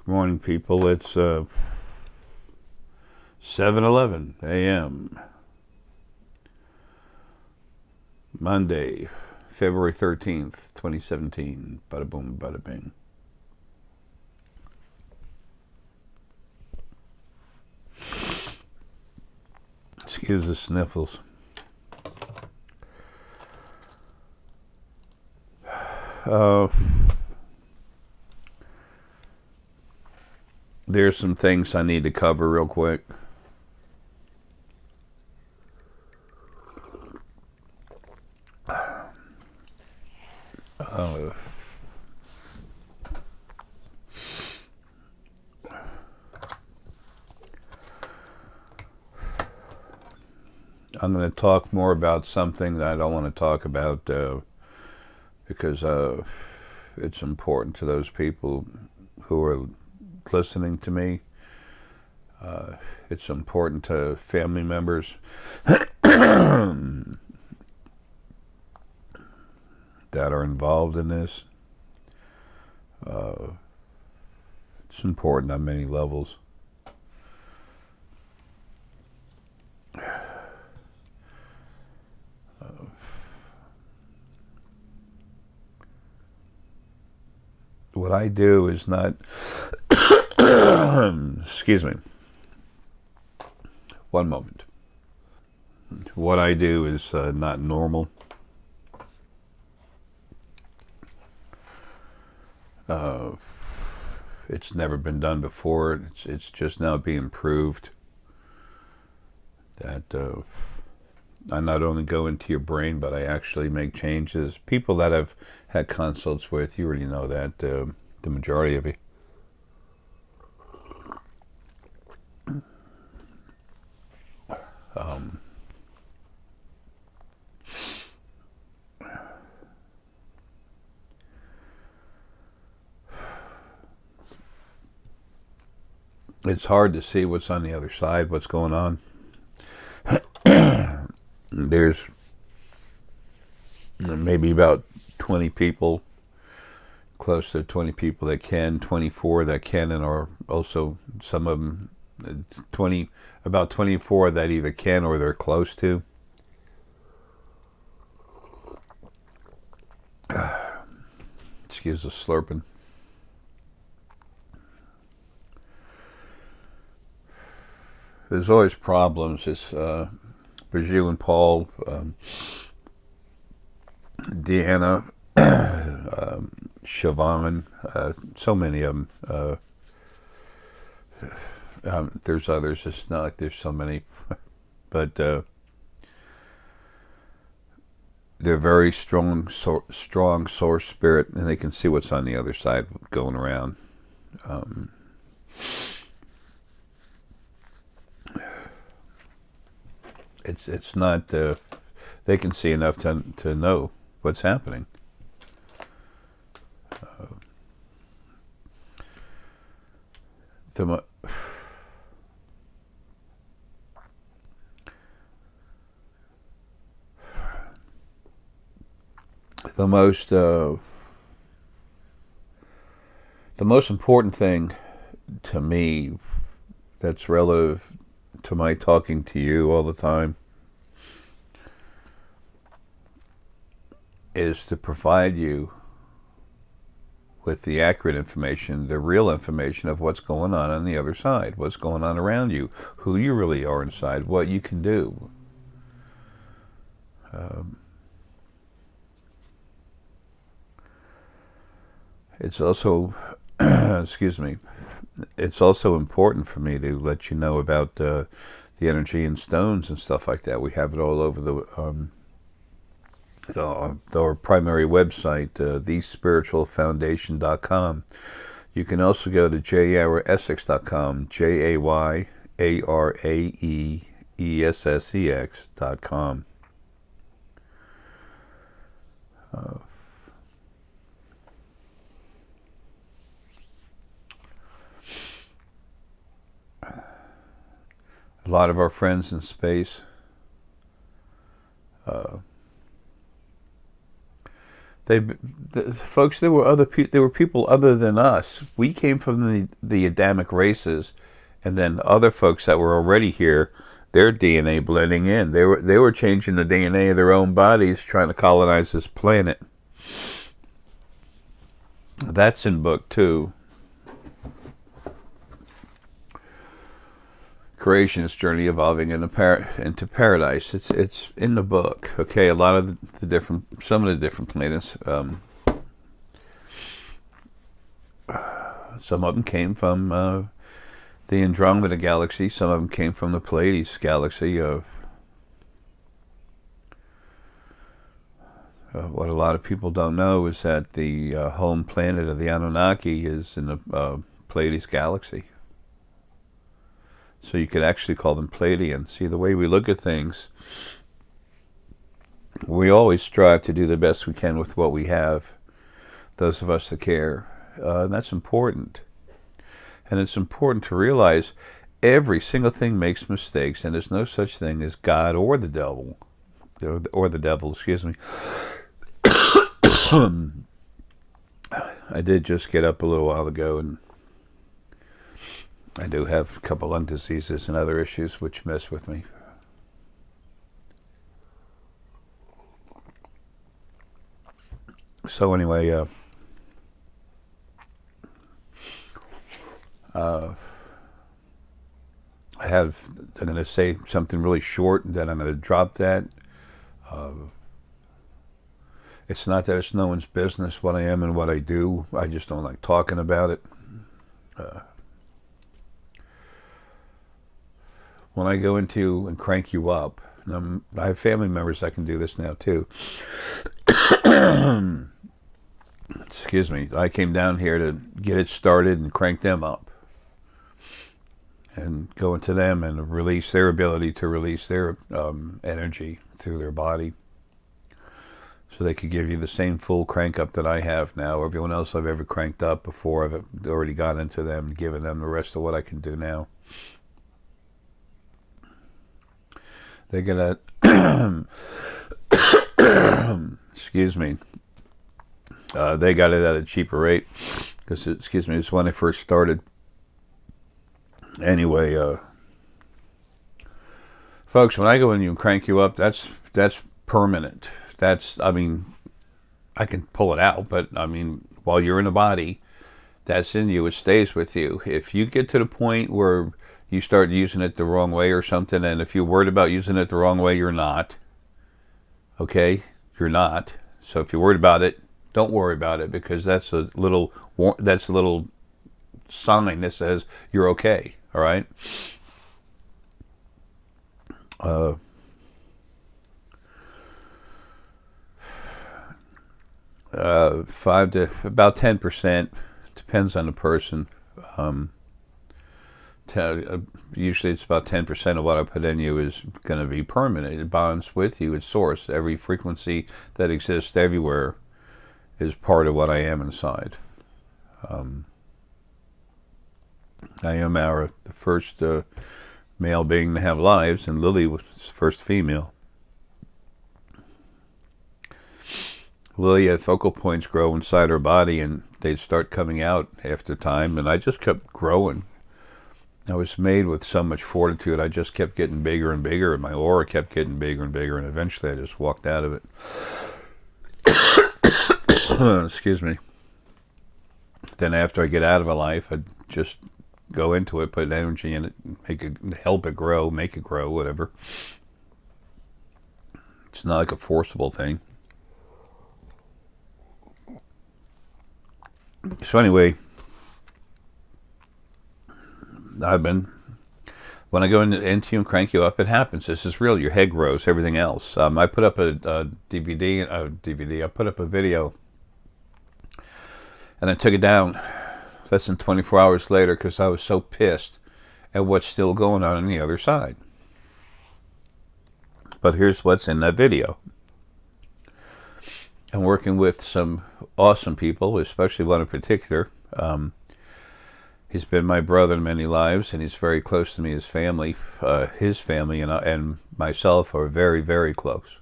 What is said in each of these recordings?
Morning, people. It's 7:11 a.m. Monday, February 13th, 2017. Bada boom, bada bing. Excuse the sniffles. There's some things I need to cover real quick. I'm going to talk more about something that I don't want to talk about because it's important to those people who are listening to me. It's important to family members that are involved in this. It's important on many levels. What I do is not excuse me, one moment. What I do is not normal. It's never been done before. It's just now being proved that I not only go into your brain, but I actually make changes. People that I've had consults with, you already know that, the majority of you. It's hard to see what's on the other side, what's going on. There's maybe about 20 people, close to 20 people that can, 24 that can, and are also some of them, about 24 that either can or they're close to. Excuse the slurping. There's always problems. It's Brigitte and Paul, Deanna, Siobhan, so many of them. There's others. It's not like there's so many, but they're very strong source spirit, and they can see what's on the other side going around. It's not. They can see enough to know what's happening. The most important thing to me that's relative to my talking to you all the time is to provide you with the accurate information, the real information of what's going on the other side, what's going on around you, who you really are inside, what you can do. It's also, excuse me, it's also important for me to let you know about the energy and stones and stuff like that. We have it all over our primary website, thespiritualfoundation.com. You can also go to jayareessex.com, JAYARAEESSEX.com. A lot of our friends in Folks, there were people other than us. We came from the Adamic races, and then other folks that were already here, their DNA blending in. They were changing the DNA of their own bodies, trying to colonize this planet. That's in book 2. Creation's journey evolving into paradise. It's in the book. Okay, a lot of some of the different planets. Some of them came from the Andromeda galaxy. Some of them came from the Pleiades galaxy. What a lot of people don't know is that the home planet of the Anunnaki is in the Pleiades galaxy. So you could actually call them Pleiadians. See, the way we look at things, we always strive to do the best we can with what we have, those of us that care. And that's important. And it's important to realize every single thing makes mistakes, and there's no such thing as God or the devil. Or the devil, excuse me. I did just get up a little while ago, and I do have a couple lung diseases and other issues which mess with me. So anyway, I'm going to say something really short, and then I'm going to drop that. It's not that it's no one's business what I am and what I do. I just don't like talking about it. When I go into and crank you up, I have family members that can do this now too. Excuse me. I came down here to get it started and crank them up. And go into them and release their ability to release their energy through their body. So they could give you the same full crank up that I have now. Everyone else I've ever cranked up before, I've already got into them and given them the rest of what I can do now. They're gonna, excuse me, they got it at a cheaper rate, because, excuse me, it's when I first started. Anyway, folks, when I go in and crank you up, that's permanent. I mean, I can pull it out, but I mean, while you're in the body, that's in you, it stays with you. If you get to the point where you start using it the wrong way or something, and if you're worried about using it the wrong way, you're not. Okay? You're not. So if you're worried about it, don't worry about it, because that's a little sign that says you're okay. All right? About 10%, depends on the person. Usually it's about 10% of what I put in you is going to be permanent. It bonds with you. It's source. Every frequency that exists everywhere is part of what I am inside. I am the first male being to have lives, and Lily was the first female. Lily had focal points grow inside her body, and they'd start coming out after time, and I just kept growing. I was made with so much fortitude. I just kept getting bigger and bigger, and my aura kept getting bigger and bigger, and eventually I just walked out of it. Excuse me. Then after I get out of a life, I'd just go into it, put energy in it, help it grow, make it grow, whatever. It's not like a forcible thing. So anyway, when I go into you and crank you up, it happens. This is real. Your head grows, everything else. I put up a DVD. I put up a video, and I took it down less than 24 hours later because I was so pissed at what's still going on the other side. But here's what's in that video. I'm working with some awesome people, especially one in particular. He's been my brother in many lives, and he's very close to me. His family and myself are very, very close.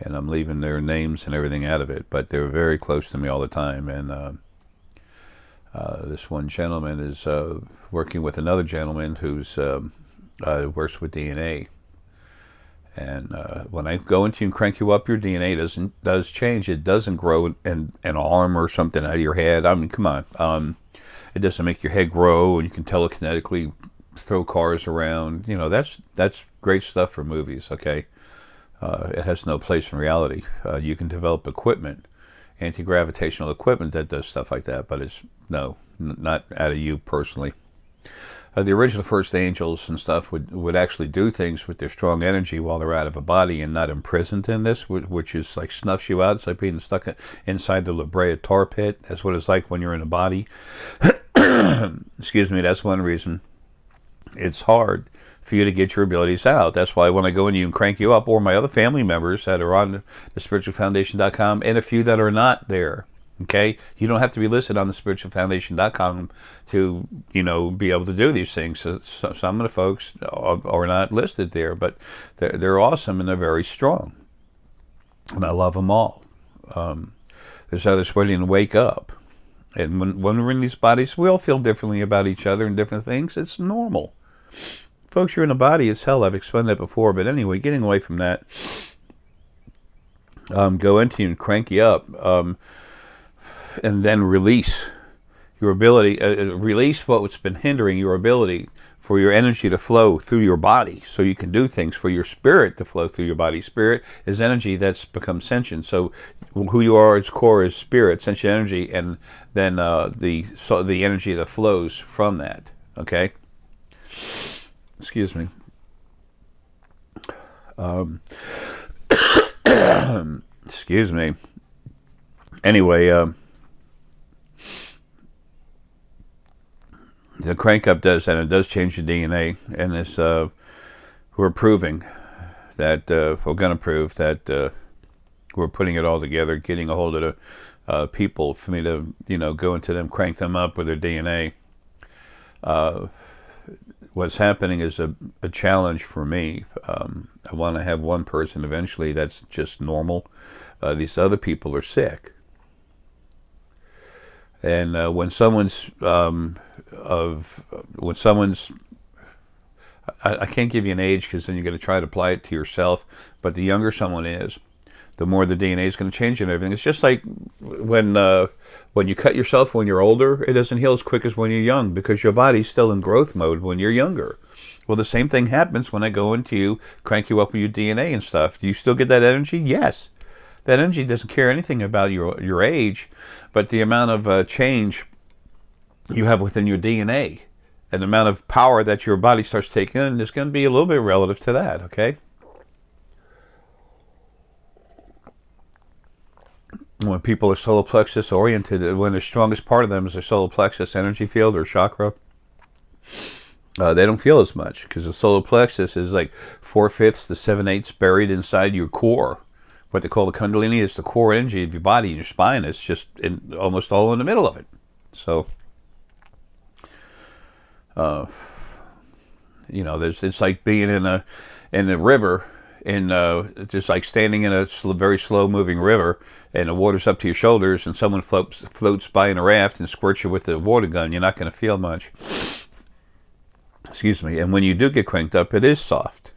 and I'm leaving their names and everything out of it, but they're very close to me all the time. And this one gentleman is working with another gentleman who's works with DNA. And when I go into you and crank you up, your DNA does change. It doesn't grow an arm or something out of your head. I mean, come on. It doesn't make your head grow, and you can telekinetically throw cars around. You know, that's great stuff for movies. Okay, it has no place in reality. You can develop equipment, anti-gravitational equipment that does stuff like that, but it's not out of you personally. The original first angels and stuff would actually do things with their strong energy while they're out of a body and not imprisoned in this, which is like snuffs you out. It's like being stuck inside the La Brea tar pit. That's what it's like when you're in a body. Excuse me, that's one reason it's hard for you to get your abilities out. That's why when I go in you and crank you up, or my other family members that are on the spiritualfoundation.com, and a few that are not there. Okay, you don't have to be listed on the spiritualfoundation.com to, be able to do these things. So some of the folks are not listed there, but they're awesome and they're very strong, and I love them all. There's others waiting to wake up, and when we're in these bodies, we all feel differently about each other and different things. It's normal, folks. You're in a body. It's hell. I've explained that before, but anyway, getting away from that, go into you and crank you up. And then release your ability, release what's been hindering your ability for your energy to flow through your body, so you can do things, for your spirit to flow through your body. Spirit is energy that's become sentient. So who you are, its core is spirit, sentient energy, and then the energy that flows from that. Okay. Excuse me. Excuse me. Anyway. The crank up does that, and it does change your DNA, and this we're proving that we're going to prove that we're putting it all together, getting a hold of the people for me to go into them, crank them up with their DNA. What's happening is a challenge for me. I want to have one person eventually that's just normal. These other people are sick. And when someone's I can't give you an age, because then you're going to try to apply it to yourself, but the younger someone is, the more the DNA is going to change and everything. It's just like when you cut yourself when you're older, it doesn't heal as quick as when you're young, because your body's still in growth mode when you're younger. Well, the same thing happens when I go into you, crank you up with your DNA and stuff. Do you still get that energy? Yes. That energy doesn't care anything about your age, but the amount of change you have within your DNA and the amount of power that your body starts taking in is going to be a little bit relative to that, okay? When people are solar plexus oriented, when the strongest part of them is their solar plexus energy field or chakra, they don't feel as much, because the solar plexus is like 4/5 to 7/8 buried inside your core. What they call the Kundalini is the core energy of your body and your spine. It's just almost all in the middle of it. So, it's like being in a river, just like standing in a very slow moving river, and the water's up to your shoulders, and someone floats by in a raft and squirts you with a water gun. You're not going to feel much. Excuse me. And when you do get cranked up, it is soft.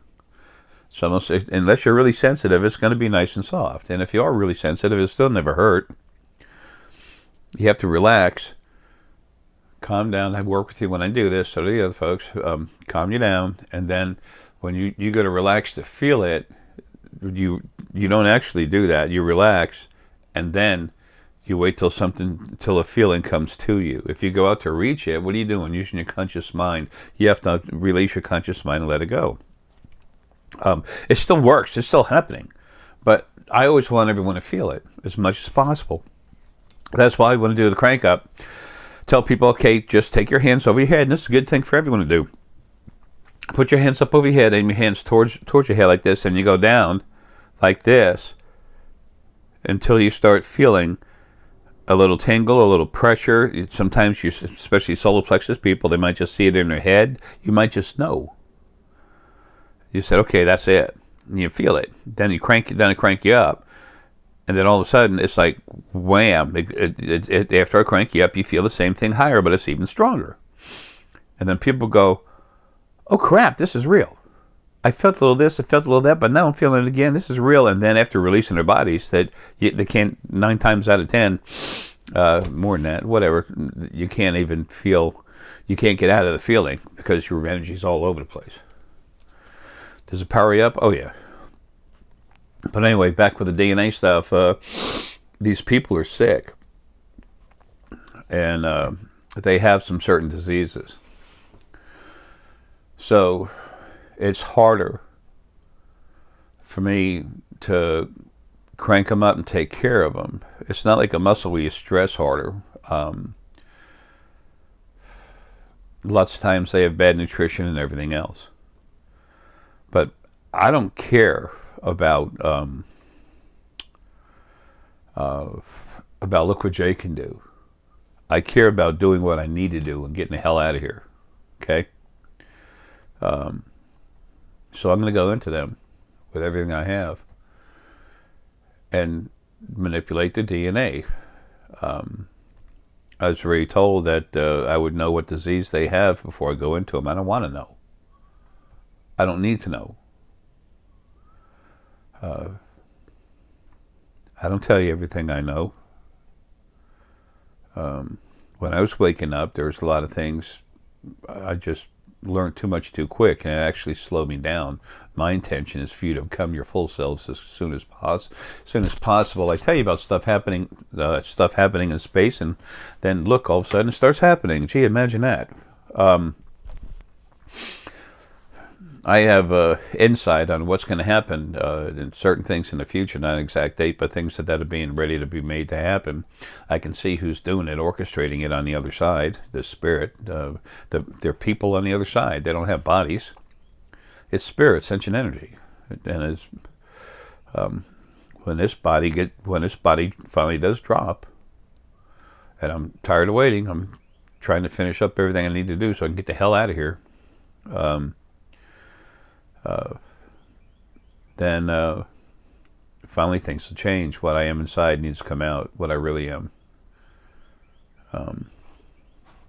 So unless you're really sensitive, it's going to be nice and soft. And if you are really sensitive, it'll still never hurt. You have to relax, calm down. I work with you when I do this, so do the other folks. Calm you down, and then when you go to relax to feel it, you don't actually do that. You relax, and then you wait till a feeling comes to you. If you go out to reach it, what are you doing? Using your conscious mind. You have to release your conscious mind and let it go. It still works. It's still happening. But I always want everyone to feel it as much as possible. That's why I want to do the crank up. Tell people, okay, just take your hands over your head. And this is a good thing for everyone to do. Put your hands up over your head, and your hands towards your head like this, and you go down like this until you start feeling a little tingle, a little pressure. Sometimes, especially solar plexus people, they might just see it in their head. You might just know. You said, okay, that's it. You feel it. Then it crank you up. And then all of a sudden, it's like, wham. After I crank you up, you feel the same thing higher, but it's even stronger. And then people go, oh, crap, this is real. I felt a little this, I felt a little that, but now I'm feeling it again. This is real. And then after releasing their bodies, they can't, 9 times out of 10, more than that, whatever, you can't even feel, you can't get out of the feeling because your energy's all over the place. Does it power you up? Oh, yeah. But anyway, back with the DNA stuff, these people are sick, and they have some certain diseases. So it's harder for me to crank them up and take care of them. It's not like a muscle where you stress harder. Lots of times they have bad nutrition and everything else. But I don't care about look what Jay can do. I care about doing what I need to do and getting the hell out of here. Okay? So I'm going to go into them with everything I have and manipulate the DNA. I was already told that I would know what disease they have before I go into them. I don't want to know. I don't need to know. I don't tell you everything I know. When I was waking up, there was a lot of things I just learned too much too quick, and it actually slowed me down. My intention is for you to become your full selves as soon as possible. I tell you about stuff happening in space, and then look, all of a sudden it starts happening. Gee, imagine that. I have insight on what's going to happen in certain things in the future, not an exact date, but things that are being ready to be made to happen. I can see who's doing it, orchestrating it on the other side, the spirit. They're people on the other side. They don't have bodies. It's spirit, sentient energy. And it's, when this body finally does drop, and I'm tired of waiting, I'm trying to finish up everything I need to do so I can get the hell out of here. Then finally things will change. What I am inside needs to come out, what I really am.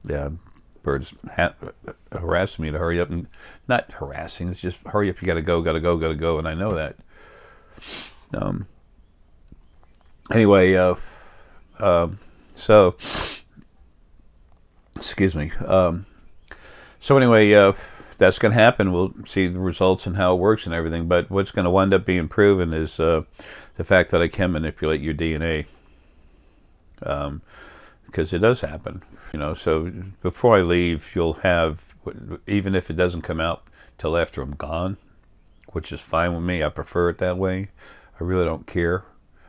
Yeah, birds harassing me to hurry up, and not harassing, it's just hurry up, you gotta go, and I know that. Anyway, so, excuse me. So anyway, that's going to happen. We'll see the results and how it works and everything. But what's going to wind up being proven is the fact that I can manipulate your DNA, because it does happen. You know, so before I leave, you'll have, even if it doesn't come out till after I'm gone, which is fine with me. I prefer it that way. I really don't care.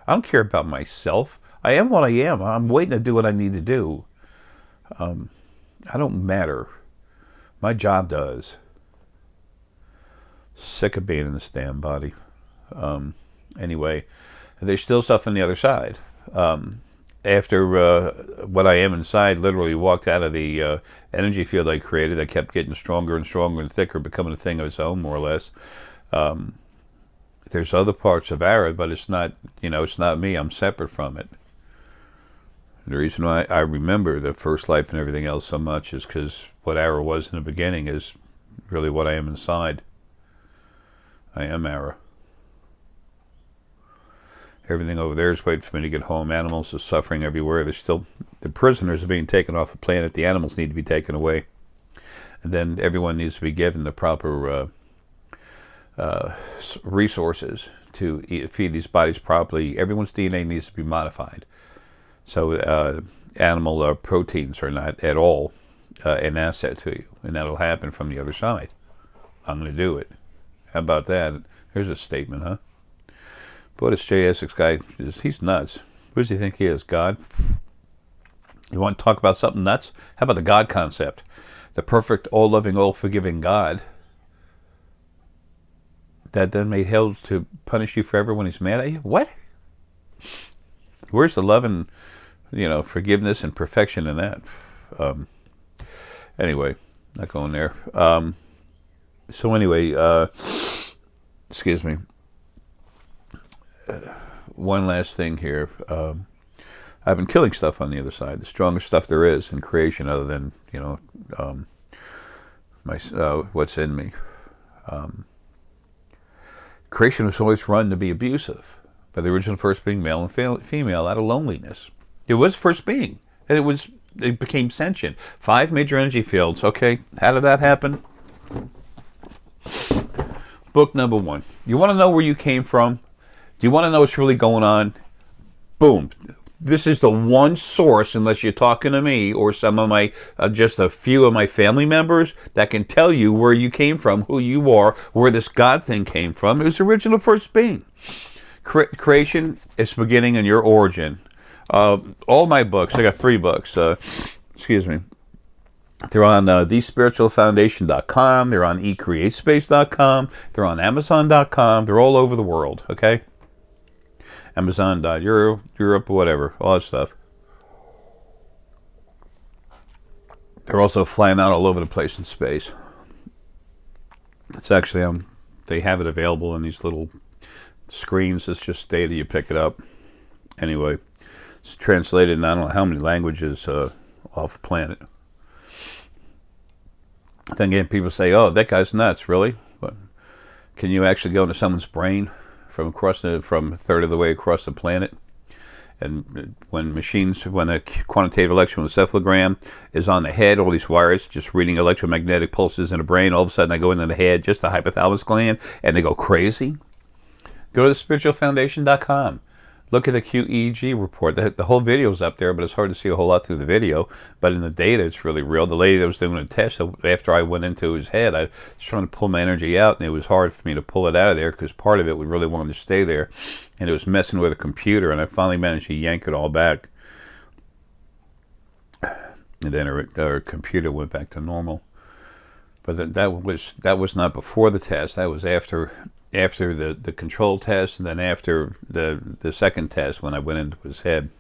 I don't care about myself. I am what I am. I'm waiting to do what I need to do. I don't matter. My job does. Sick of being in this damn body. Anyway, there's still stuff on the other side. After what I am inside literally walked out of the energy field I created, that kept getting stronger and stronger and thicker, becoming a thing of its own, more or less. There's other parts of Arae, but it's not, it's not me. I'm separate from it. The reason why I remember the first life and everything else so much is because what Arae was in the beginning is really what I am inside. I am Arae. Everything over there is waiting for me to get home. Animals are suffering everywhere. The prisoners are being taken off the planet. The animals need to be taken away. And then everyone needs to be given the proper resources to feed these bodies properly. Everyone's DNA needs to be modified. So animal proteins are not at all an asset to you, and that'll happen from the other side. I'm going to do it. How about that? Here's a statement, huh? But this Essex guy, he's nuts. Who does he think he is, God? You want to talk about something nuts? How about the God concept? The perfect, all-loving, all-forgiving God that then made hell to punish you forever when he's mad at you? What? Where's the love and, forgiveness and perfection in that? Anyway, not going there. So anyway, excuse me. one last thing here. I've been killing stuff on the other side, the strongest stuff there is in creation, other than my what's in me. Creation was always run to be abusive by the original first being, male and female, out of loneliness. It was first being, and it became sentient. 5 major energy fields. Okay, how did that happen? Book number 1. You want to know where you came from? Do you want to know what's really going on? Boom. This is the one source, unless you're talking to me or some of my, just a few of my family members, that can tell you where you came from, who you are, where this God thing came from. It was original first being. Creation is beginning and your origin. All my books, I got 3 books, excuse me. They're on thespiritualfoundation.com. They're on ecreatespace.com. They're on amazon.com. They're all over the world, okay? Amazon.Europe, whatever, all that stuff. They're also flying out all over the place in space. It's actually, they have it available in these little screens. It's just data, you pick it up. Anyway, it's translated in I don't know how many languages off the planet. Then again, people say, oh, that guy's nuts, really? But can you actually go into someone's brain from a third of the way across the planet? And when a quantitative electroencephalogram is on the head, all these wires just reading electromagnetic pulses in the brain, all of a sudden I go into the head, just the hypothalamus gland, and they go crazy. Go to thespiritualfoundation.com. Look at the QEEG report. The whole video is up there, but it's hard to see a whole lot through the video. But in the data, it's really real. The lady that was doing a test, after I went into his head, I was trying to pull my energy out, and it was hard for me to pull it out of there because part of it we really wanted to stay there. And it was messing with the computer, and I finally managed to yank it all back. And then our computer went back to normal. But that was not before the test. That was after the control test, and then after the second test when I went into his head.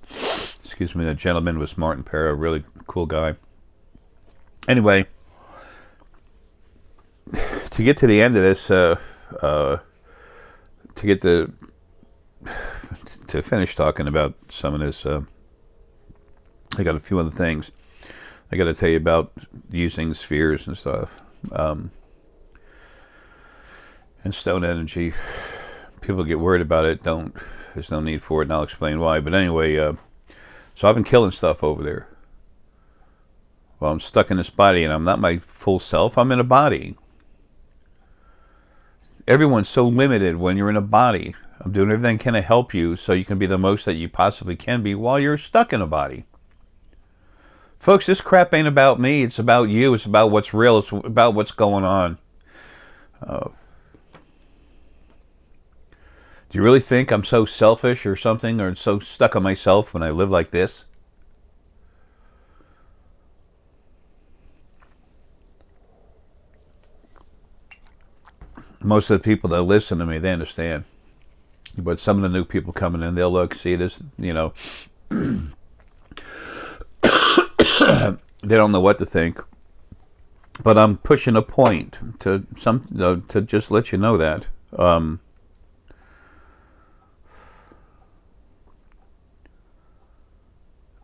Excuse me, the gentleman was Martin Perra, a really cool guy. Anyway, to get to the end of this, to finish talking about some of this, I got a few other things I got to tell you about using spheres and stuff. And stone energy, people get worried about it. There's no need for it, and I'll explain why. But anyway, so I've been killing stuff over there. Well, I'm stuck in this body, and I'm not my full self. I'm in a body. Everyone's so limited when you're in a body. I'm doing everything I can to help you so you can be the most that you possibly can be while you're stuck in a body. Folks, this crap ain't about me. It's about you. It's about what's real. It's about what's going on. Do you really think I'm so selfish or something, or so stuck on myself when I live like this? Most of the people that listen to me, they understand. But some of the new people coming in, they'll look, see this, they don't know what to think. But I'm pushing a point to just let you know that.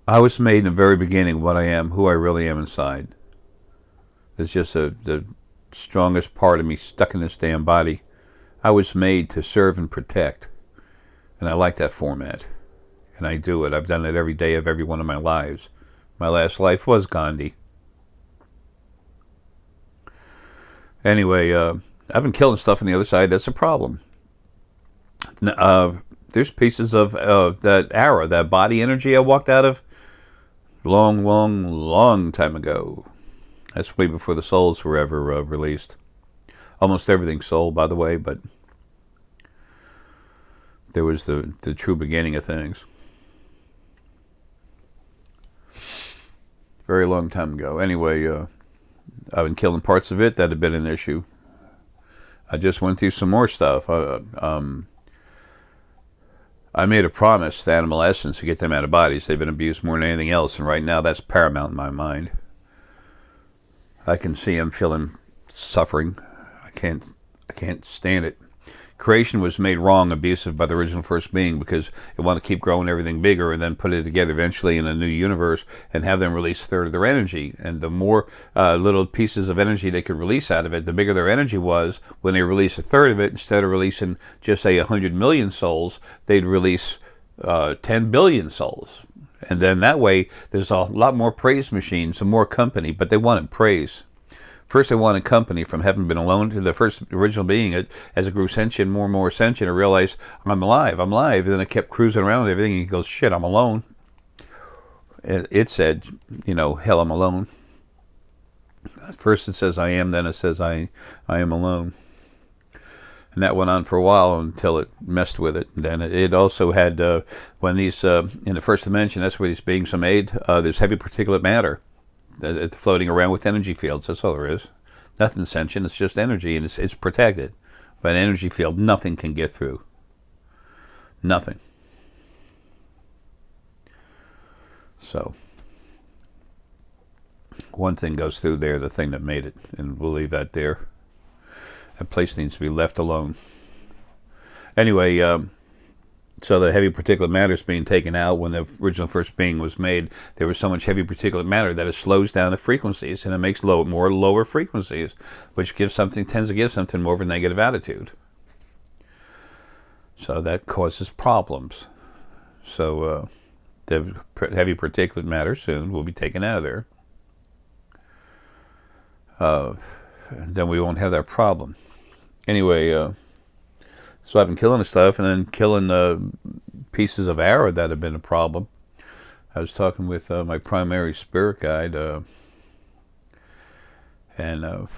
I was made in the very beginning what I am, who I really am inside. It's just the strongest part of me stuck in this damn body. I was made to serve and protect. And I like that format. And I do it. I've done it every day of every one of my lives. My last life was Gandhi. Anyway, I've been killing stuff on the other side. That's a problem. There's pieces of that Arae, that body energy I walked out of, long time ago. That's way before the souls were ever released. Almost everything's soul, by the way, but there was the true beginning of things. Very long time ago. Anyway, I've been killing parts of it that had been an issue. I just went through some more stuff. I made a promise to Animal Essence to get them out of bodies. They've been abused more than anything else, and right now that's paramount in my mind. I can see them feeling suffering. I can't stand it. Creation was made wrong, abusive by the original first being because it wanted to keep growing everything bigger and then put it together eventually in a new universe and have them release a third of their energy. And the more little pieces of energy they could release out of it, the bigger their energy was. When they release a third of it, instead of releasing just say 100 million souls, they'd release 10 billion souls. And then that way, there's a lot more praise machines, some more company, but they wanted praise. First, they wanted company from having been alone to the first original being. As it grew sentient, more and more sentient, it realized, I'm alive. And then it kept cruising around and everything, and he goes, shit, I'm alone. It said, hell, I'm alone. First it says I am, then it says I am alone. And that went on for a while until it messed with it. And then it also had, when these, in the first dimension, that's where these beings are made, there's heavy particulate matter. It's floating around with energy fields. That's all there is. Nothing sentient. It's just energy, and it's protected by an energy field. Nothing can get through. Nothing. So one thing goes through there, the thing that made it, and we'll leave that there. That place needs to be left alone. Anyway, so the heavy particulate matter is being taken out. When the original first being was made, there was so much heavy particulate matter that it slows down the frequencies, and it makes more lower frequencies, which tends to give something more of a negative attitude. So that causes problems. So the heavy particulate matter soon will be taken out of there. Then we won't have that problem. Anyway, so I've been killing the stuff and then killing pieces of Arae that have been a problem. I was talking with my primary spirit guide and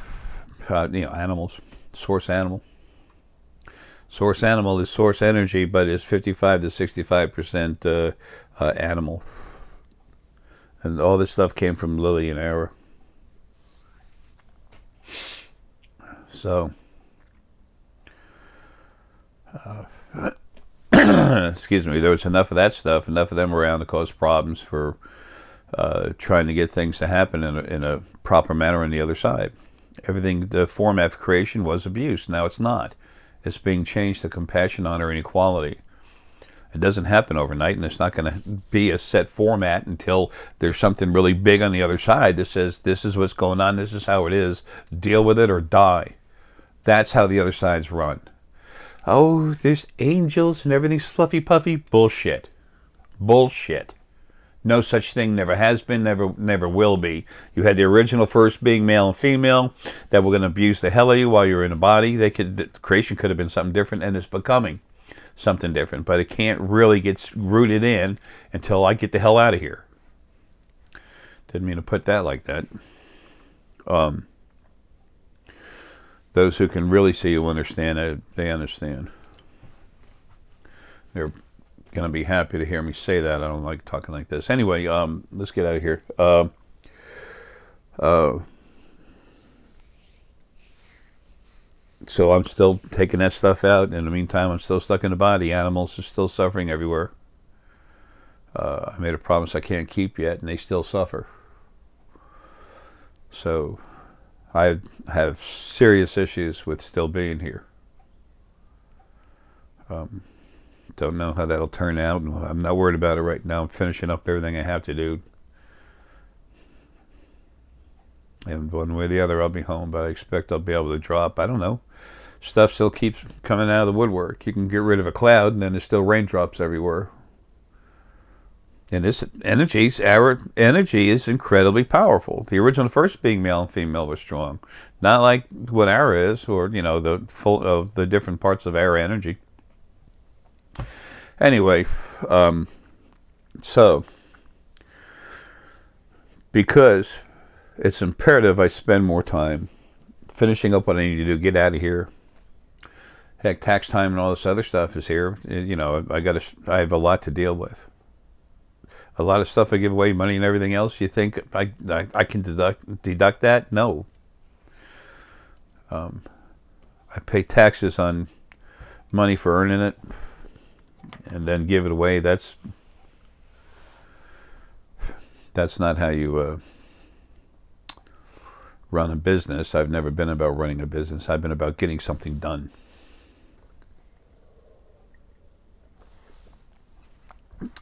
animals, source animal. Source animal is source energy, but it's 55 to 65% animal. And all this stuff came from Lily and Arae. So, excuse me, there was enough of that stuff, enough of them around to cause problems for trying to get things to happen in a proper manner on the other side. Everything, the format for creation was abuse. Now it's not. It's being changed to compassion, honor, and equality. It doesn't happen overnight, and it's not going to be a set format until there's something really big on the other side that says, this is what's going on, this is how it is, deal with it or die. That's how the other sides run. Oh, there's angels and everything's fluffy puffy. Bullshit. Bullshit. No such thing, never has been, never will be. You had the original first being male and female that were going to abuse the hell out of you while you were in a body. Creation could have been something different, and it's becoming something different, but it can't really get rooted in until I get the hell out of here. Didn't mean to put that like that. Those who can really see you understand it, they understand. They're going to be happy to hear me say that. I don't like talking like this. Anyway, let's get out of here. So I'm still taking that stuff out. In the meantime, I'm still stuck in the body. Animals are still suffering everywhere. I made a promise I can't keep yet, and they still suffer. So I have serious issues with still being here. Don't know how that'll turn out. I'm not worried about it right now. I'm finishing up everything I have to do. And one way or the other, I'll be home, but I expect I'll be able to drop. I don't know. Stuff still keeps coming out of the woodwork. You can get rid of a cloud, and then there's still raindrops everywhere. And this our energy is incredibly powerful. The original first being male and female was strong. Not like what Arae is, or, the full of the different parts of Arae energy. Anyway, so, because it's imperative I spend more time finishing up what I need to do, get out of here. Heck, tax time and all this other stuff is here. I have a lot to deal with. A lot of stuff I give away, money and everything else. You think I can deduct that? No. I pay taxes on money for earning it, and then give it away. That's not how you run a business. I've never been about running a business. I've been about getting something done.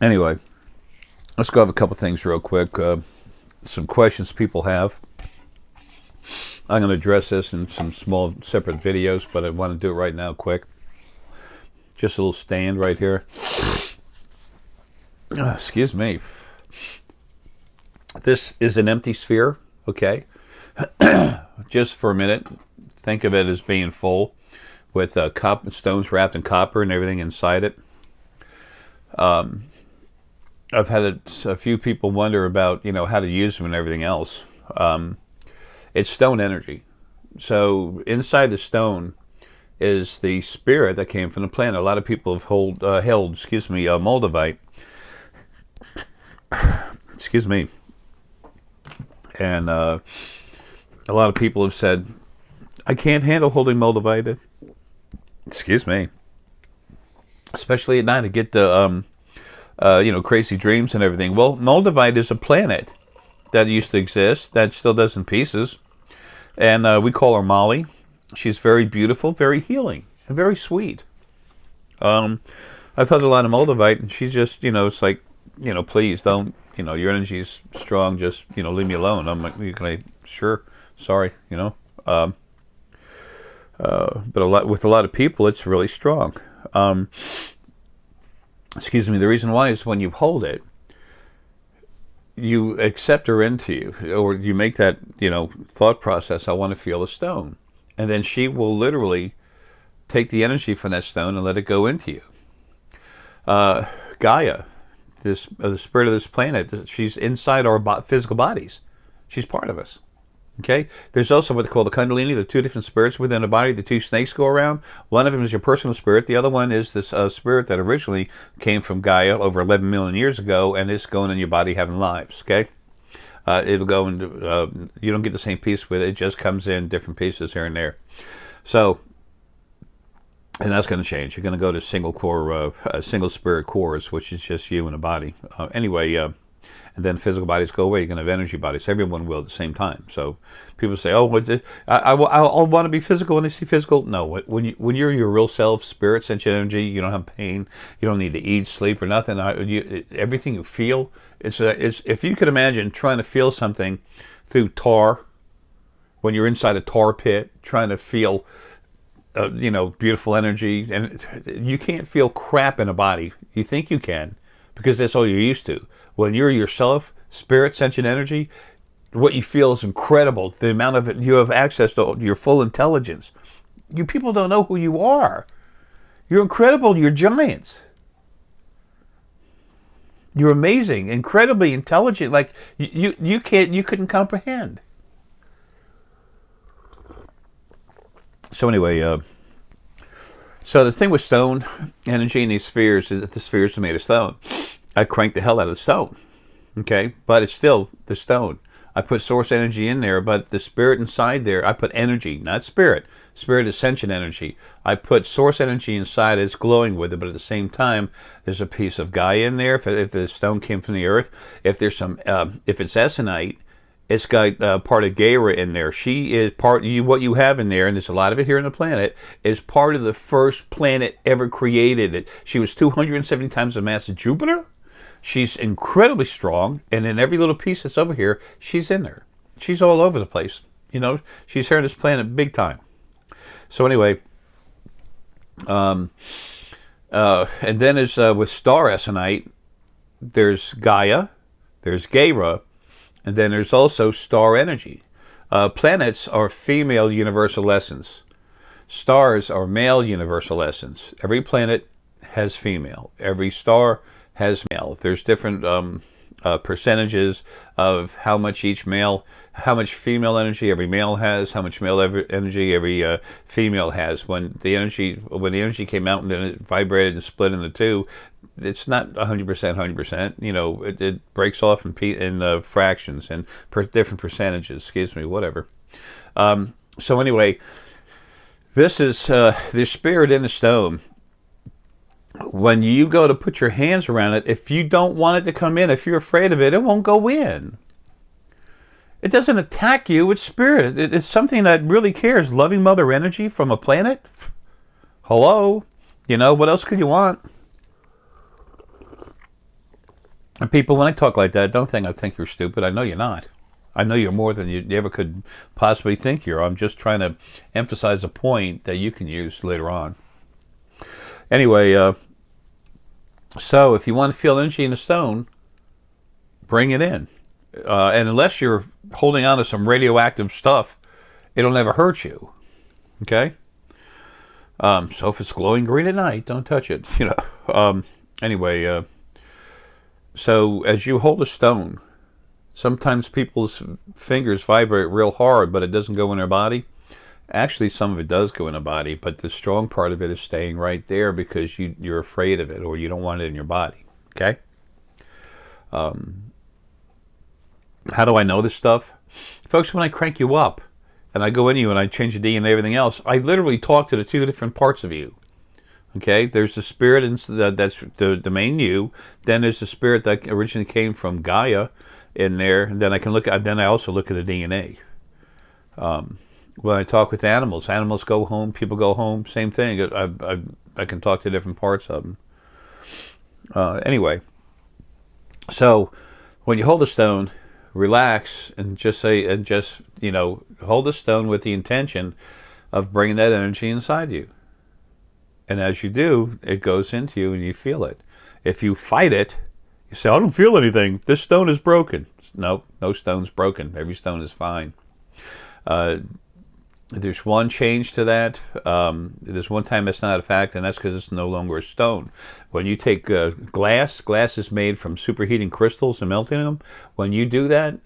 Anyway, let's go over a couple things real quick. Some questions people have. I'm going to address this in some small separate videos, but I want to do it right now quick. Just a little stand right here. Excuse me. This is an empty sphere, okay? Just for a minute, think of it as being full with stones wrapped in copper and everything inside it. I've had a few people wonder about, how to use them and everything else. It's stone energy. So inside the stone is the spirit that came from the planet. A lot of people have held Moldavite. Excuse me. And a lot of people have said, I can't handle holding Moldavite. Excuse me. Especially at night, I get the, crazy dreams and everything. Well, Moldavite is a planet that used to exist, that still does in pieces. And we call her Molly. She's very beautiful, very healing, and very sweet. I've had a lot of Moldavite, and she's just, it's like, please don't, your energy's strong, just, leave me alone. I'm like, sure, sorry, but with a lot of people, it's really strong. Excuse me, the reason why is when you hold it, you accept her into you, or you make that, thought process, I want to feel a stone. And then she will literally take the energy from that stone and let it go into you. Gaia, the spirit of this planet, she's inside our physical bodies. She's part of us. Okay? There's also what they call the Kundalini, the two different spirits within a body. The two snakes go around. One of them is your personal spirit. The other one is this spirit that originally came from Gaia over 11 million years ago, and it's going in your body having lives. Okay? It'll go into, you don't get the same piece with it. It just comes in different pieces here and there. So, and that's going to change. You're going to go to single core, single spirit cores, which is just you and a body. And then physical bodies go away. You're going to have energy bodies. Everyone will at the same time. So people say, "Oh, I want to be physical." When they see physical, no. When you're your real self, spirit, sentient energy, you don't have pain. You don't need to eat, sleep, or nothing. Everything you feel, it's if you could imagine trying to feel something through tar, when you're inside a tar pit, trying to feel, beautiful energy, and you can't feel crap in a body. You think you can, because that's all you're used to. When you're yourself, spirit, sentient energy, what you feel is incredible. The amount of it, you have access to your full intelligence. You people don't know who you are. You're incredible. You're giants. You're amazing, incredibly intelligent. Like you couldn't comprehend. So anyway, so the thing with stone energy and these spheres is that the spheres are made of stone. I crank the hell out of the stone, okay? But it's still the stone. I put source energy in there, but the spirit inside there, I put energy, not spirit. Spirit is sentient energy. I put source energy inside, it's glowing with it, but at the same time, there's a piece of Gaia in there. If the stone came from the earth, if there's some, if it's Essonite, it's got part of Gaia in there. She is part, what you have in there, and there's a lot of it here on the planet, is part of the first planet ever created. She was 270 times the mass of Jupiter. She's incredibly strong, and in every little piece that's over here, she's in there. She's all over the place. She's here on this planet big time. So anyway, and then as with star Essonite, there's Gaia, there's Gaia, and then there's also star energy. Planets are female universal essence. Stars are male universal essence. Every planet has female. Every star has male. There's different percentages of how much each male, how much female energy every male has, how much male energy every female has. When the energy came out and then it vibrated and split into two, it's not 100%. It breaks off in fractions and different percentages. Excuse me, whatever. So anyway, this is the spirit in the stone. When you go to put your hands around it, if you don't want it to come in, if you're afraid of it, it won't go in. It doesn't attack you, it's spirit. It's something that really cares. Loving mother energy from a planet? Hello? What else could you want? And people, when I talk like that, don't think I think you're stupid. I know you're not. I know you're more than you ever could possibly think you're. I'm just trying to emphasize a point that you can use later on. Anyway, so if you want to feel energy in a stone, bring it in. And unless you're holding on to some radioactive stuff, it'll never hurt you. Okay? So if it's glowing green at night, don't touch it. Anyway, so as you hold a stone, sometimes people's fingers vibrate real hard, but it doesn't go in their body. Actually, some of it does go in the body, but the strong part of it is staying right there because you're afraid of it or you don't want it in your body. Okay? How do I know this stuff? Folks, when I crank you up and I go in you and I change the DNA and everything else, I literally talk to the two different parts of you. Okay? There's the spirit, and that's the main you. Then there's the spirit that originally came from Gaia in there. And then I also look at the DNA. When I talk with animals go home, people go home, same thing. I can talk to different parts of them. Anyway, so when you hold a stone, relax and just hold the stone with the intention of bringing that energy inside you. And as you do, it goes into you and you feel it. If you fight it, you say, I don't feel anything. This stone is broken. No stone's broken. Every stone is fine. There's one change to that. There's one time it's not a fact, and that's because it's no longer a stone. When you take glass is made from superheating crystals and melting them. When you do that,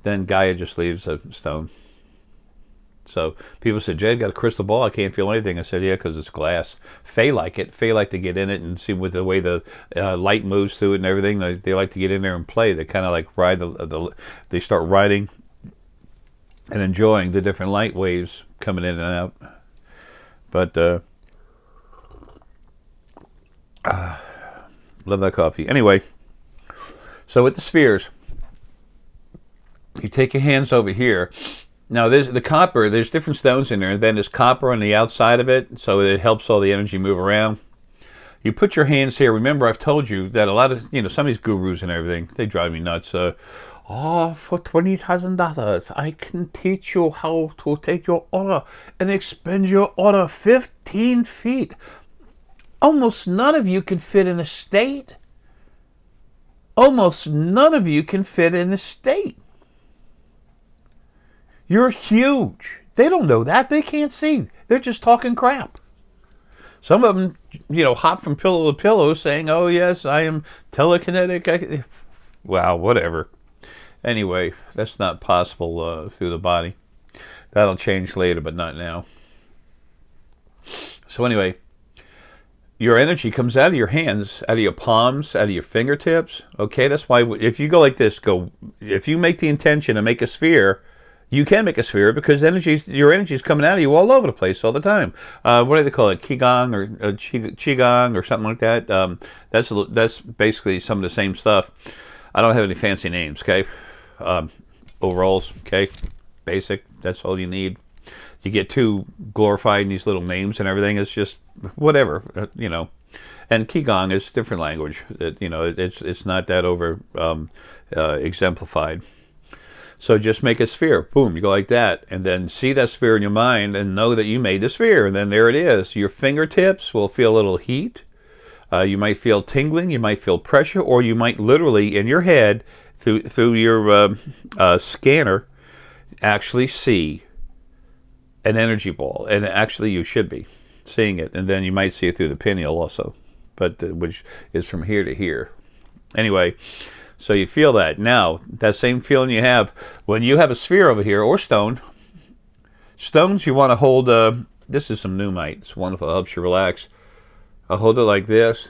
then Gaia just leaves a stone. So people said, Jay, I got a crystal ball. I can't feel anything. I said, yeah, because it's glass. Fae like it. Fae like to get in it and see with the way the light moves through it and everything. They like to get in there and play. They kind of like ride they start riding and enjoying the different light waves coming in and out. But love that coffee. Anyway, so with the spheres, you take your hands over here. Now there's the copper, there's different stones in there, and then there's copper on the outside of it, so it helps all the energy move around. You put your hands here. Remember, I've told you that a lot of, some of these gurus and everything, they drive me nuts. For $20,000, I can teach you how to take your aura and expand your aura 15 feet. Almost none of you can fit in a state. Almost none of you can fit in a state. You're huge. They don't know that. They can't see. They're just talking crap. Some of them, hop from pillow to pillow saying, oh, yes, I am telekinetic. Wow, whatever. Anyway, that's not possible through the body. That'll change later, but not now. So anyway, your energy comes out of your hands, out of your palms, out of your fingertips. Okay, that's why if you go like this, if you make the intention to make a sphere, you can make a sphere because your energy is coming out of you all over the place all the time. What do they call it? Qigong or Qigong or something like that. That's basically some of the same stuff. I don't have any fancy names, okay? Overalls, okay? Basic, that's all you need. You get too glorified in these little names and everything. It's just whatever, And Qigong is different language. It's not that over exemplified. So just make a sphere. Boom, you go like that. And then see that sphere in your mind and know that you made the sphere. And then there it is. Your fingertips will feel a little heat. You might feel tingling. You might feel pressure. Or you might literally, in your head, through your scanner, actually see an energy ball. And actually, you should be seeing it. And then you might see it through the pineal also, but which is from here to here. Anyway, so you feel that. Now, that same feeling you have when you have a sphere over here, or stone. Stones you want to hold, this is some Pneumite. It's wonderful. It helps you relax. I'll hold it like this.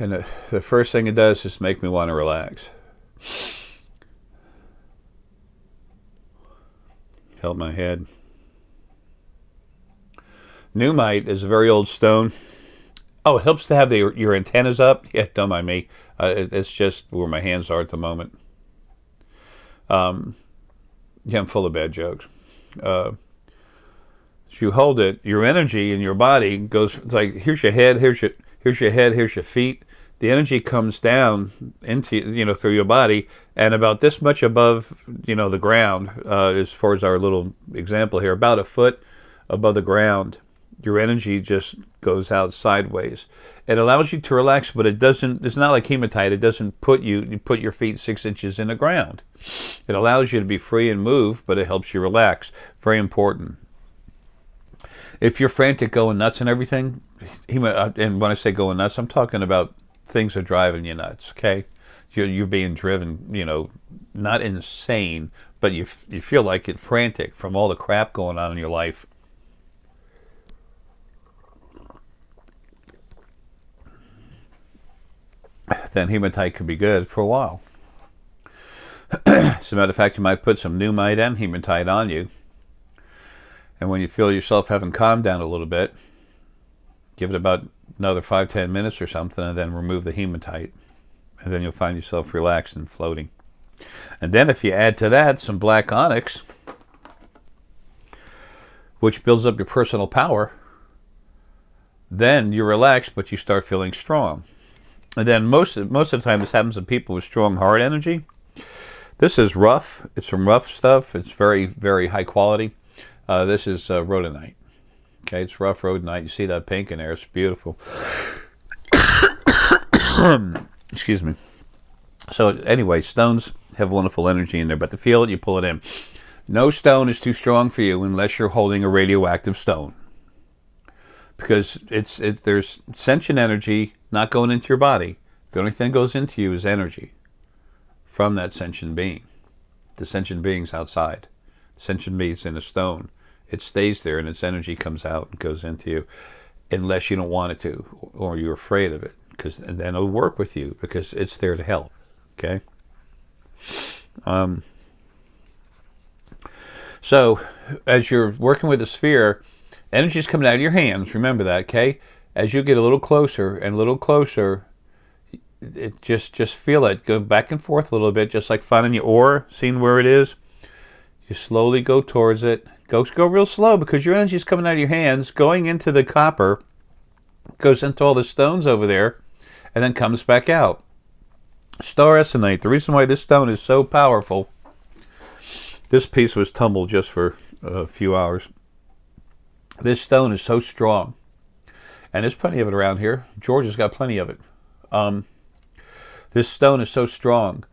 And the first thing it does is make me want to relax. Help my head. Pneumite is a very old stone. Oh, it helps to have your antennas up. Yeah, don't mind me. It's just where my hands are at the moment. Yeah, I'm full of bad jokes. As you hold it, your energy in your body goes, it's like, here's your head, here's your head, here's your feet. The energy comes down into, through your body, and about this much above, the ground, as far as our little example here, about a foot above the ground, your energy just goes out sideways. It allows you to relax, but it's not like hematite. It doesn't put you put your feet 6 inches in the ground. It allows you to be free and move, but it helps you relax. Very important. If you're frantic, going nuts and everything, and when I say going nuts, I'm talking about things are driving you nuts, okay? You're being driven, not insane, but you feel like it's frantic from all the crap going on in your life. Then hematite could be good for a while. As a matter of fact, you might put some pneumite and hematite on you. And when you feel yourself having calmed down a little bit, give it about another 5-10 minutes or something, and then remove the hematite. And then you'll find yourself relaxed and floating. And then if you add to that some black onyx, which builds up your personal power, then you're relaxed, but you start feeling strong. And then most of the time this happens to people with strong heart energy. This is rough. It's some rough stuff. It's very, very high quality. This is rhodonite. Okay, it's rough rhodonite. You see that pink in there. It's beautiful. Excuse me. So anyway, stones have wonderful energy in there, but to feel it, you pull it in. No stone is too strong for you unless you're holding a radioactive stone. Because there's sentient energy not going into your body. The only thing that goes into you is energy from that sentient being. The sentient being's outside. The sentient being's in a stone. It stays there and its energy comes out and goes into you unless you don't want it to or you're afraid of it. And then it'll work with you because it's there to help. Okay? So as you're working with the sphere, energy's coming out of your hands. Remember that, okay? As you get a little closer and a little closer, it just feel it. Go back and forth a little bit, just like finding your ore, seeing where it is. You slowly go towards it. Go real slow because your energy's coming out of your hands, going into the copper, goes into all the stones over there, and then comes back out. Star Essenite. The reason why this stone is so powerful, this piece was tumbled just for a few hours. This stone is so strong, and there's plenty of it around here. Georgia's got plenty of it. This stone is so strong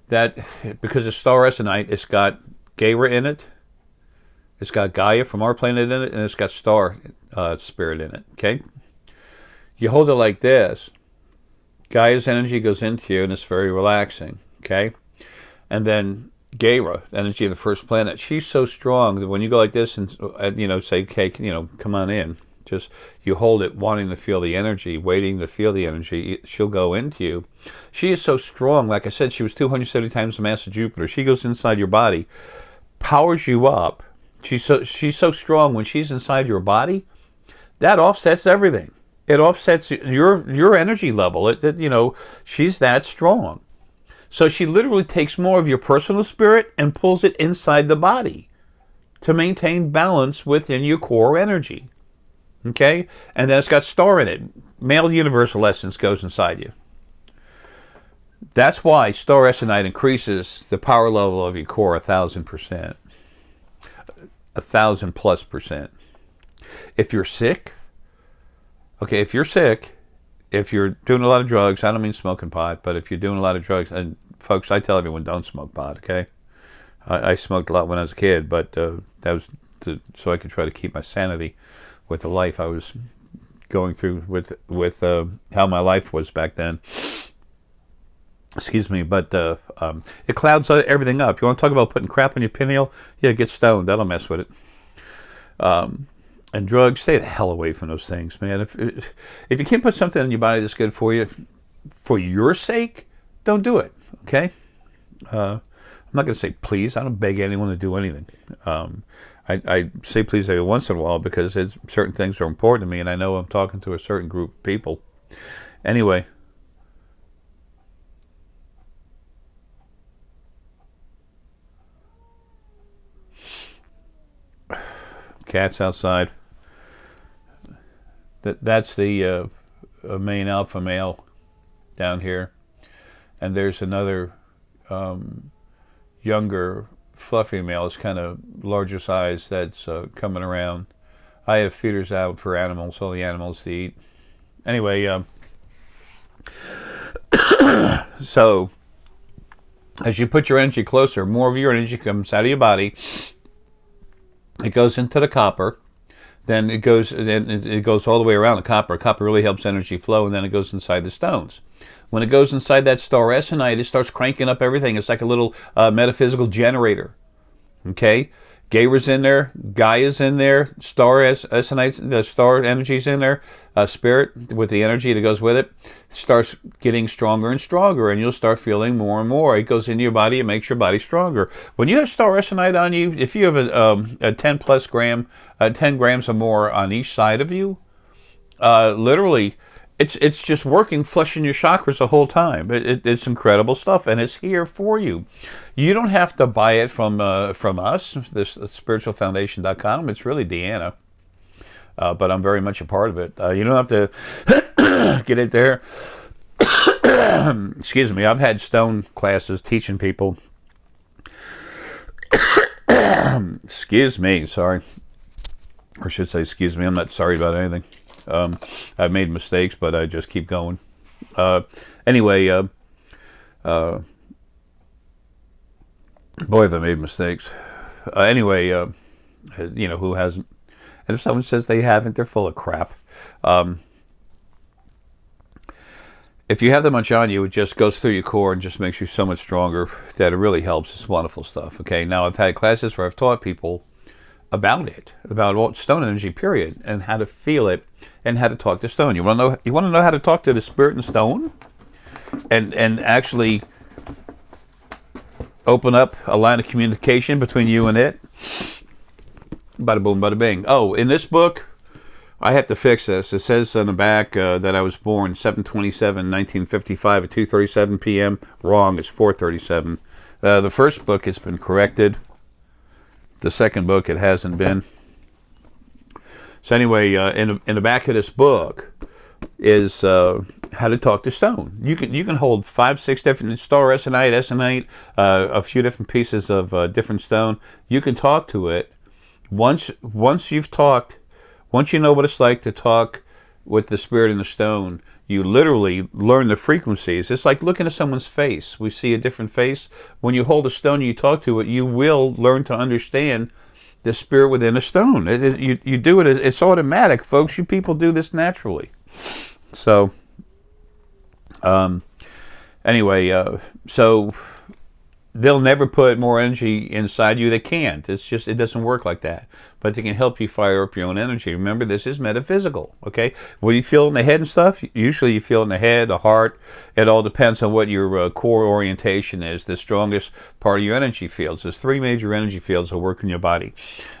that because it's star Essenite, it's got Gaia in it, it's got Gaia from our planet in it, and it's got star spirit in it. Okay, you hold it like this. Gaia's energy goes into you, and it's very relaxing. Okay, and then Gaia, energy of the first planet, she's so strong that when you go like this and say, okay, come on in, just you hold it, wanting to feel the energy, waiting to feel the energy, she'll go into you. She is so strong. Like I said, she was 270 times the mass of Jupiter. She goes inside your body, powers you up. She's so strong when she's inside your body, that offsets everything. It offsets your energy level. She's that strong. So she literally takes more of your personal spirit and pulls it inside the body to maintain balance within your core energy. Okay? And then it's got star in it. Male universal essence goes inside you. That's why star Essenite increases the power level of your core 1,000%. 1,000+%. If you're sick, if you're doing a lot of drugs, I don't mean smoking pot, but if you're doing a lot of drugs, and folks, I tell everyone don't smoke pot, okay? I smoked a lot when I was a kid, but that was so I could try to keep my sanity with the life I was going through with how my life was back then. Excuse me, but it clouds everything up. You want to talk about putting crap on your pineal? Yeah, get stoned. That'll mess with it. And drugs, stay the hell away from those things, man. If you can't put something in your body that's good for you, for your sake, don't do it, okay? I'm not going to say please. I don't beg anyone to do anything. I say please every once in a while because certain things are important to me, and I know I'm talking to a certain group of people. Anyway. Cats outside. That's the main alpha male down here, and there's another younger fluffy male. It's kind of larger size that's coming around. I have feeders out for animals, all the animals to eat. Anyway, so as you put your energy closer, more of your energy comes out of your body. It goes into the copper. Then it goes all the way around the copper. Copper really helps energy flow, and then it goes inside the stones. When it goes inside that star Essenite, it starts cranking up everything. It's like a little metaphysical generator. Okay? Gaira's in there, Gaia's in there, star Essenite, the star energy's in there, spirit with the energy that goes with it starts getting stronger and stronger, and you'll start feeling more and more. It goes into your body, it makes your body stronger. When you have star Essenite on you, if you have a 10 plus gram, 10 grams or more on each side of you, literally, it's just working, flushing your chakras the whole time. It's incredible stuff, and it's here for you. You don't have to buy it from us, this spiritualfoundation.com. It's really Deanna, but I'm very much a part of it. You don't have to get it there. Excuse me. I've had stone classes teaching people. Excuse me. Sorry. Or I should say, excuse me. I'm not sorry about anything. I've made mistakes, but I just keep going. Anyway, boy, have I made mistakes. Anyway, you know, who hasn't? And if someone says they haven't, they're full of crap. If you have that much on you, it just goes through your core and just makes you so much stronger that it really helps. It's wonderful stuff. Okay, now I've had classes where I've taught people about it, about stone energy, period, and how to feel it, and how to talk to stone. You want to know how to talk to the spirit and stone, and actually open up a line of communication between you and it. Bada boom, bada bing. Oh, in this book, I have to fix this. It says on the back that I was born 7/27/1955 at 2:37 p.m. Wrong. It's 4:37. The first book has been corrected. The second book, it hasn't been. So anyway, in the back of this book is how to talk to stone. You can hold 5-6 different star Essenite, a few different pieces of different stone. You can talk to it. Once you've talked, once you know what it's like to talk with the spirit and the stone, you literally learn the frequencies. It's like looking at someone's face. We see a different face. When you hold a stone and you talk to it, you will learn to understand the spirit within a stone. You do it. It's automatic, folks. You people do this naturally. So, anyway, so they'll never put more energy inside you. They can't. It's just, it doesn't work like that. But they can help you fire up your own energy. Remember, this is metaphysical, okay? What you feel in the head and stuff, usually you feel in the head, the heart. It all depends on what your core orientation is, the strongest part of your energy fields. There's 3 major energy fields that work in your body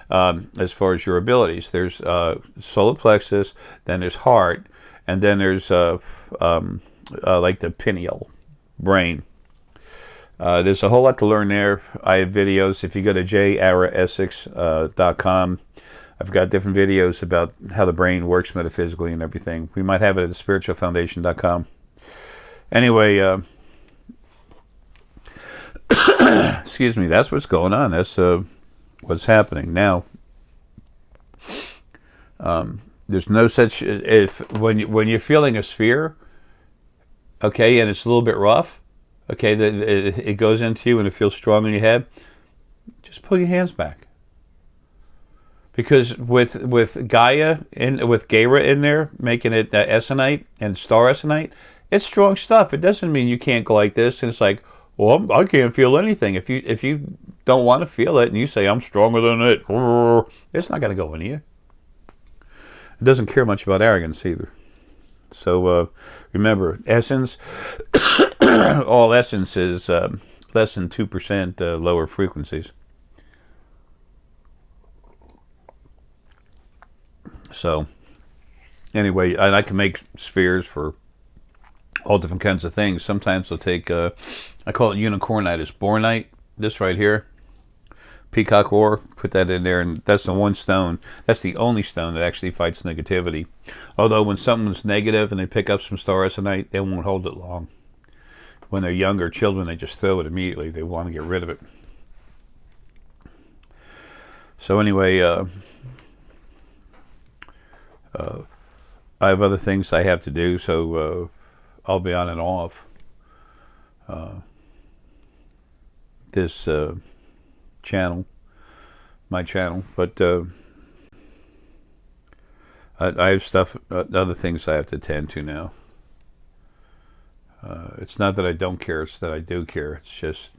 as far as your abilities. There's solar plexus, then there's heart, and then there's like the pineal brain. There's a whole lot to learn there. I have videos. If you go to Essex.com, I've got different videos about how the brain works metaphysically and everything. We might have it at the spiritualfoundation.com. Anyway, excuse me, that's what's going on. That's what's happening. Now, there's no such, when you're feeling a sphere, okay, and it's a little bit rough, okay, it goes into you and it feels strong in your head, just pull your hands back. Because with Gaia, with Gaira in there, making it Essenite and star Essenite, it's strong stuff. It doesn't mean you can't go like this and it's like, well, I can't feel anything. If you don't want to feel it and you say, I'm stronger than it, it's not going to go into you. It doesn't care much about arrogance either. So remember, essence, all essence is less than 2% lower frequencies. So anyway, and I can make spheres for all different kinds of things. Sometimes I'll take, I call it unicornite, it's bornite, this right here. peacock roar, put that in there, and that's the one stone. That's the only stone that actually fights negativity. Although when someone's negative and they pick up some staurosinite, they won't hold it long. When they're younger children, they just throw it immediately. They want to get rid of it. So anyway, I have other things I have to do, so I'll be on and off this channel, my channel, but I have stuff, other things I have to attend to now. It's not that I don't care, it's that I do care. It's just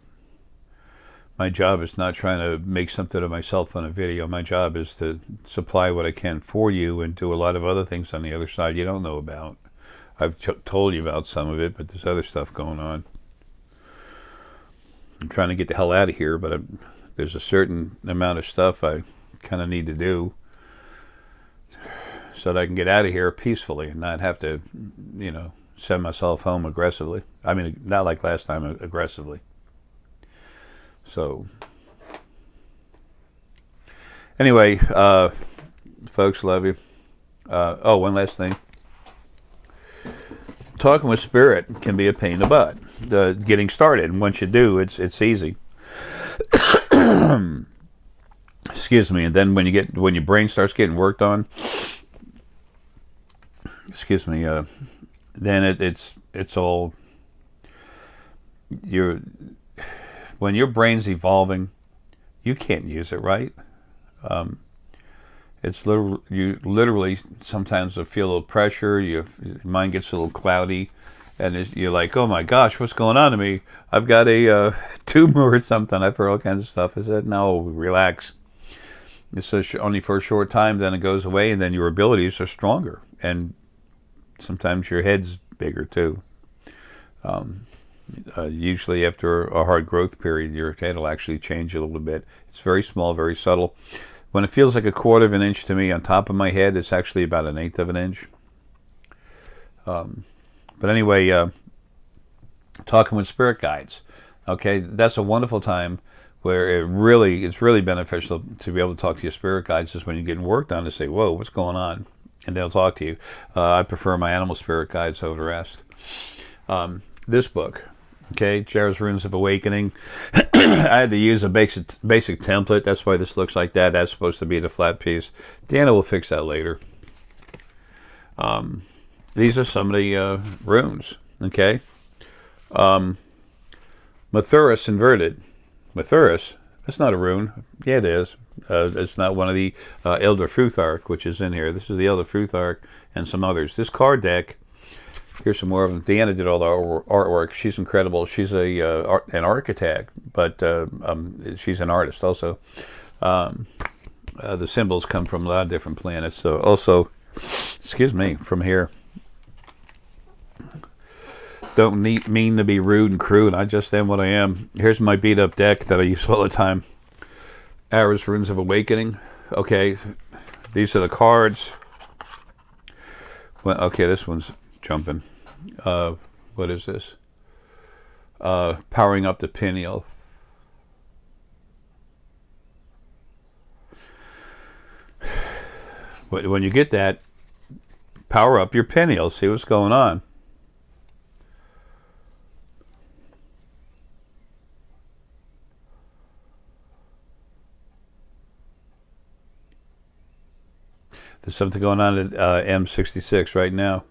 my job is not trying to make something of myself on a video. My job is to supply what I can for you and do a lot of other things on the other side you don't know about. I've told you about some of it, but there's other stuff going on. I'm trying to get the hell out of here, but there's a certain amount of stuff I kind of need to do so that I can get out of here peacefully and not have to, you know, send myself home aggressively. I mean, not like last time, aggressively. So, anyway, folks, love you. Oh, one last thing. Talking with spirit can be a pain in the butt. Getting started, and once you do, it's easy. Excuse me. And then when your brain starts getting worked on, excuse me, then it's all when your brain's evolving, you can't use it, right? It's you literally sometimes feel a little pressure. Your mind gets a little cloudy, and you're like, "Oh my gosh, what's going on to me? I've got a tumor or something." I've heard all kinds of stuff. I said, "No, relax. It's only for a short time. Then it goes away, and then your abilities are stronger, and sometimes your head's bigger too." Usually after a hard growth period, your head will actually change a little bit. It's very small, very subtle. When it feels like 1/4 of an inch to me on top of my head, it's actually about 1/8 of an inch. But anyway, talking with spirit guides. Okay, that's a wonderful time where it's really beneficial to be able to talk to your spirit guides is when you're getting work done to say, "Whoa, what's going on?" And they'll talk to you. I prefer my animal spirit guides over the rest. This book, okay, Jara's Runes of Awakening. I had to use a basic template. That's why this looks like that. That's supposed to be the flat piece. Dana will fix that later. These are some of the runes, okay. Mathurus inverted. Mathurus, that's not a rune. Yeah, it is. It's not one of the Elder Futhark, which is in here. This is the Elder Futhark and some others. This card deck, here's some more of them. Deanna did all the artwork. She's incredible. She's an architect, but she's an artist also. The symbols come from a lot of different planets. So also, excuse me, from here. Don't mean to be rude and crude. I just am what I am. Here's my beat up deck that I use all the time. Arae's Runes of Awakening. Okay, these are the cards. Well, okay, this one's jumping. What is this? Powering up the pineal. When you get that, power up your pineal. See what's going on. There's something going on at M66 right now.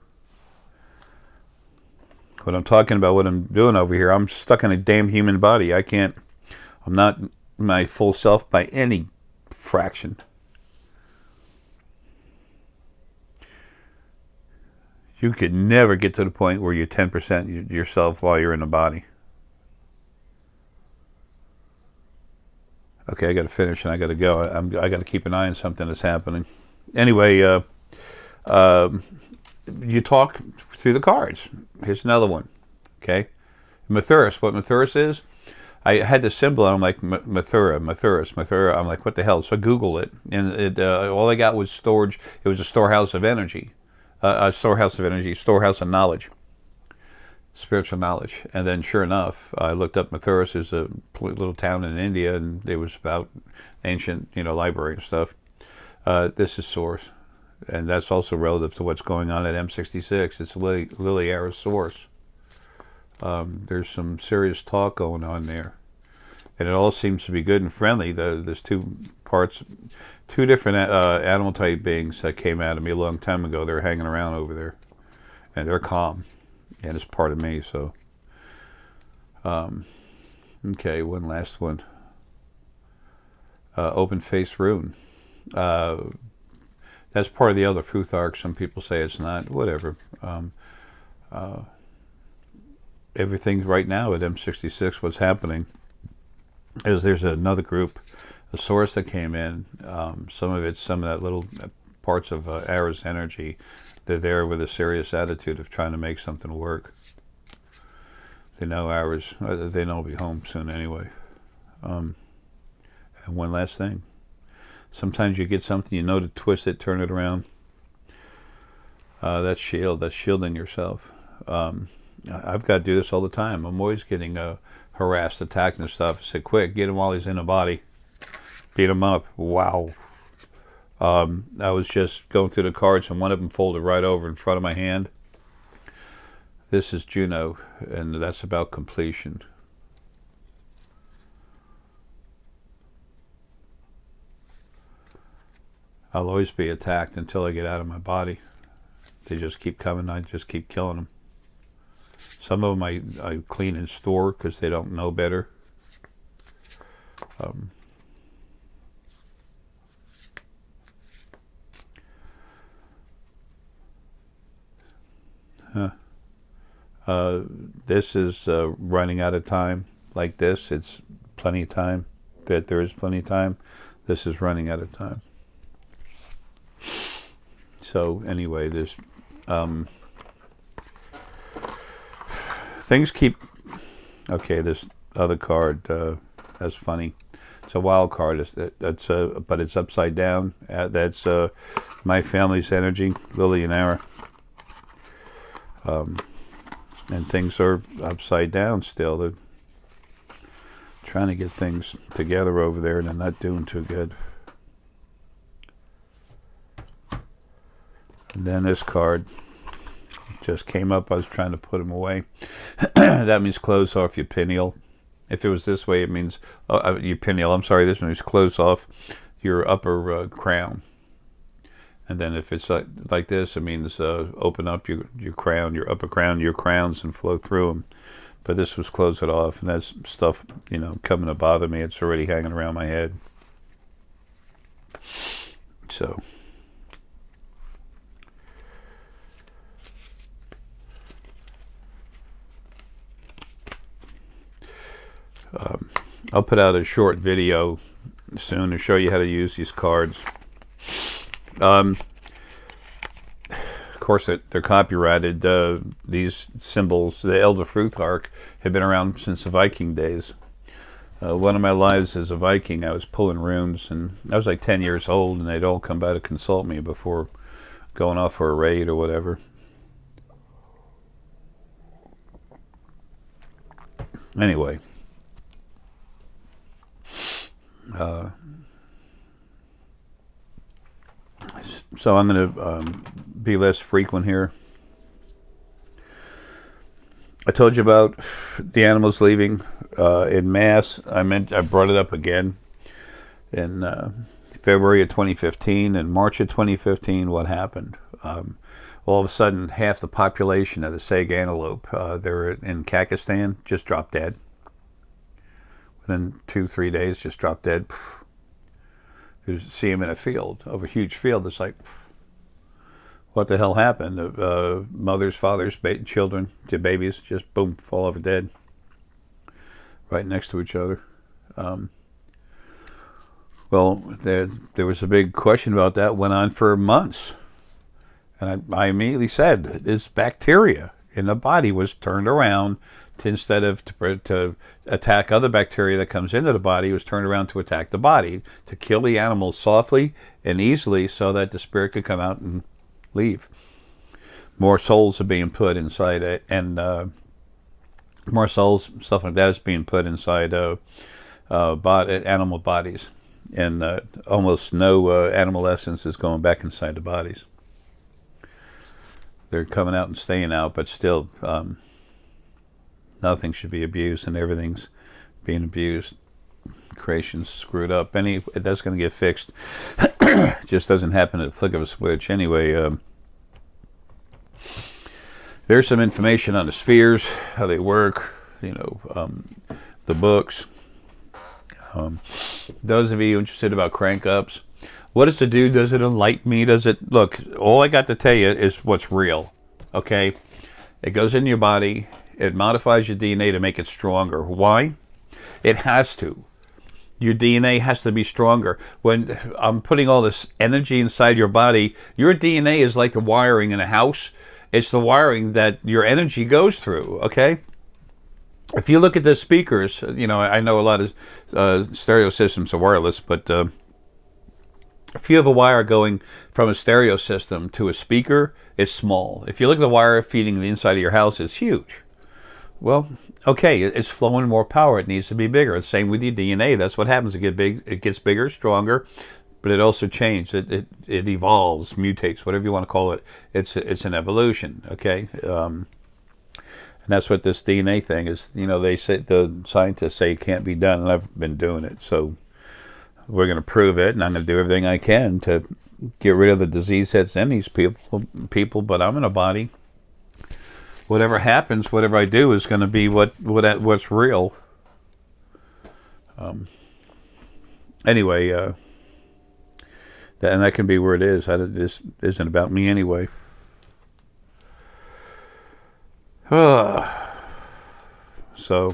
What I'm talking about, what I'm doing over here, I'm stuck in a damn human body. I'm not my full self by any fraction. You could never get to the point where you're 10% yourself while you're in the body. Okay, I got to finish and I got to go. I got to keep an eye on something that's happening. Anyway, you talk through the cards. Here's another one. Okay, Mathurus. What Mathurus is? I had the symbol and I'm like Mathurus. I'm like, what the hell? So I Googled it, and all I got was storage. It was a storehouse of energy, storehouse of knowledge. spiritual knowledge. And then sure enough, I looked up Mathura's is a little town in India, and it was about ancient, library and stuff. This is source. And that's also relative to what's going on at M66. It's Lily Arae source. There's some serious talk going on there. And it all seems to be good and friendly. There's two different animal type beings that came out of me a long time ago. They're hanging around over there. And they're calm. And it's part of me, so. Okay, one last one. Open face rune. That's part of the other Fruth arc. Some people say it's not. Whatever. Everything right now at M66, what's happening is there's another group, a source that came in. Some of that little parts of Arae's energy. They're there with a serious attitude of trying to make something work. They know they know I'll be home soon anyway. And one last thing. Sometimes you get something, to twist it, turn it around. That's shielding yourself. I've got to do this all the time. I'm always getting harassed, attacked and stuff. I say, quick, get him while he's in a body. Beat him up. Wow. I was just going through the cards, and one of them folded right over in front of my hand. This is Juno, and that's about completion. I'll always be attacked until I get out of my body. They just keep coming. I just keep killing them. Some of them I clean and store because they don't know better. This is running out of time. Like this, it's plenty of time. That there is plenty of time. This is running out of time. So anyway, there's things keep. Okay, this other card. That's funny. It's a wild card. But it's upside down. That's my family's energy, Lily and Arae. And things are upside down still. They're trying to get things together over there, and they're not doing too good. And then this card just came up. I was trying to put them away. That means close off your pineal. If it was this way, it means your pineal. I'm sorry, this means close off your upper crown. And then if it's like this, it means open up your crown, your upper crown, your crowns, and flow through them. But this was close it off, and that's stuff, coming to bother me. It's already hanging around my head. So. I'll put out a short video soon to show you how to use these cards. Of course, they're copyrighted. These symbols, the Elder Fruth arc, have been around since the Viking days. One of my lives as a Viking, I was pulling runes, and I was like 10 years old, and they'd all come by to consult me before going off for a raid or whatever. Anyway. So I'm going to be less frequent here. I told you about the animals leaving in mass. I brought it up again in February of 2015 and March of 2015. What happened? All of a sudden, half the population of the sag antelope, they're in Kakistan, just dropped dead. Within 2-3 days, just dropped dead. You see them in a field, of a huge field. It's like, what the hell happened? Mothers, fathers, children, babies, just boom, fall over dead. Right next to each other. Well, there was a big question about that, went on for months. And I immediately said, this bacteria in the body was turned around to, instead of to attack other bacteria that comes into the body, it was turned around to attack the body, to kill the animal softly and easily so that the spirit could come out and leave. More souls are being put inside it, and more souls, stuff like that is being put inside animal bodies, and almost no animal essence is going back inside the bodies. They're coming out and staying out, but still, nothing should be abused, and everything's being abused. Creation's screwed up. That's going to get fixed. It just doesn't happen at the flick of a switch. Anyway, there's some information on the spheres, how they work, the books. Those of you interested about crank-ups, what does it do? Does it enlighten me? Does it... Look, all I got to tell you is what's real, okay? It goes in your body. It modifies your DNA to make it stronger. Why? It has to. Your DNA has to be stronger. When I'm putting all this energy inside your body, your DNA is like the wiring in a house. It's the wiring that your energy goes through, okay? If you look at the speakers, I know a lot of stereo systems are wireless, but if you have a wire going from a stereo system to a speaker, it's small. If you look at the wire feeding the inside of your house, it's huge. Well, okay, it's flowing more power. It needs to be bigger. Same with your DNA. That's what happens. It gets bigger, stronger, but it also changes. It evolves, mutates, whatever you want to call it. It's an evolution, okay? And that's what this DNA thing is. They say, the scientists say it can't be done, and I've been doing it. So we're going to prove it, and I'm going to do everything I can to get rid of the disease that's in these people. But I'm in a body. Whatever happens, whatever I do is going to be what's real. Anyway, and that can be where it is. This isn't about me anyway. So,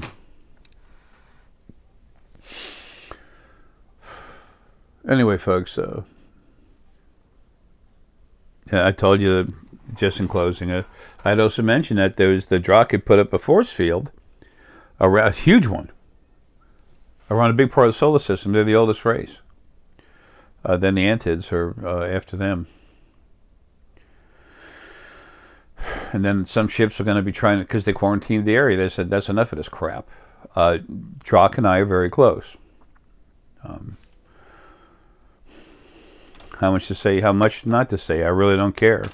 anyway, folks, I told you that, just in closing, I'd also mentioned that there was the Drakh had put up a force field, a huge one, around a big part of the solar system. They're the oldest race. Then the Antids are after them. And then some ships are going to be trying, because they quarantined the area. They said, that's enough of this crap. Drakh and I are very close. How much to say, how much not to say, I really don't care.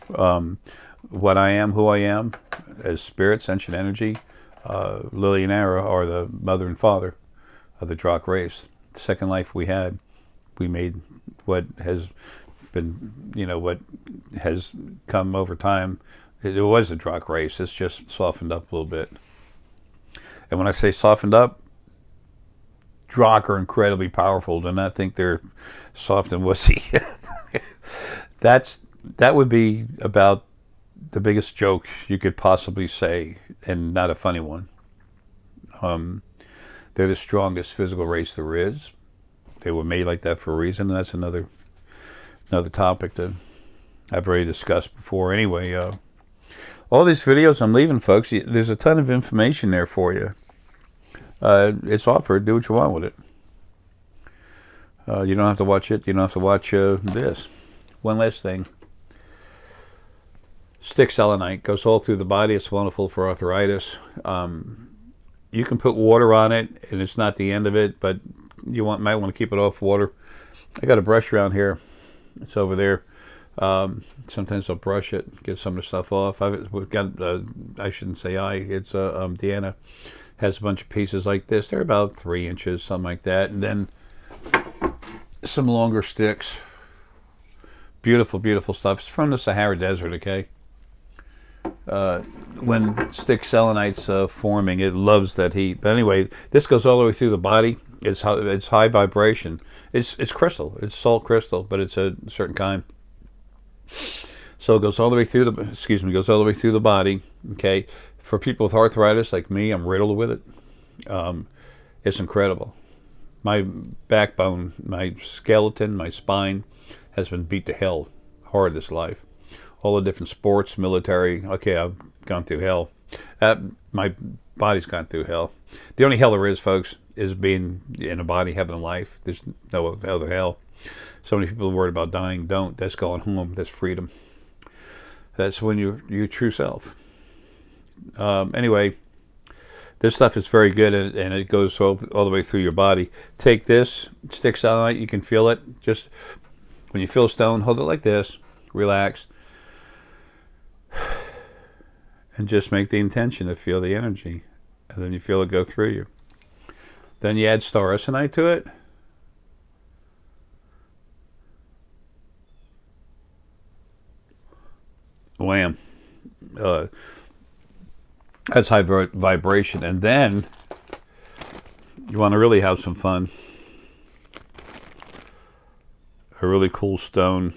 What I am, who I am, as spirit, sentient energy, Lily and Arae are the mother and father of the Drakh race. The second life we had, we made what has been, what has come over time. It was a Drakh race. It's just softened up a little bit. And when I say softened up, Drakh are incredibly powerful. Do not think they're soft and wussy. That would be about the biggest joke you could possibly say, and not a funny one. They're the strongest physical race there is. They were made like that for a reason, and that's another topic that I've already discussed before. Anyway, all these videos I'm leaving, folks, there's a ton of information there for you. It's offered. Do what you want with it. You don't have to watch it. You don't have to watch this. One last thing. Stick selenite goes all through the body. It's wonderful for arthritis. You can put water on it, and it's not the end of it, but you might want to keep it off water. I got a brush around here. It's over there. Sometimes I'll brush it, get some of the stuff off. We've got, I shouldn't say it's Deanna has a bunch of pieces like this. They're about 3 inches, something like that. And then some longer sticks. Beautiful, beautiful stuff. It's from the Sahara Desert, okay? When stick selenite's forming, it loves that heat. But anyway, this goes all the way through the body. It's high vibration. It's crystal. It's salt crystal, but it's a certain kind. So it goes all the way through goes all the way through the body. Okay, for people with arthritis like me, I'm riddled with it. It's incredible. My backbone, my skeleton, my spine has been beat to hell hard this life. All the different sports, military. Okay, I've gone through hell. My body's gone through hell. The only hell there is, folks, is being in a body, having a life. There's no other hell. So many people are worried about dying. Don't. That's going home. That's freedom. That's when you're your true self. Anyway, This stuff is very good, and it goes all the way through your body. Take this, stick selenite, you can feel it. Just when you feel a stone, hold it like this, relax, and just make the intention to feel the energy. And then you feel it go through you. Then you add star Essenite to it. Wham. That's high vibration. And then you want to really have some fun. A really cool stone.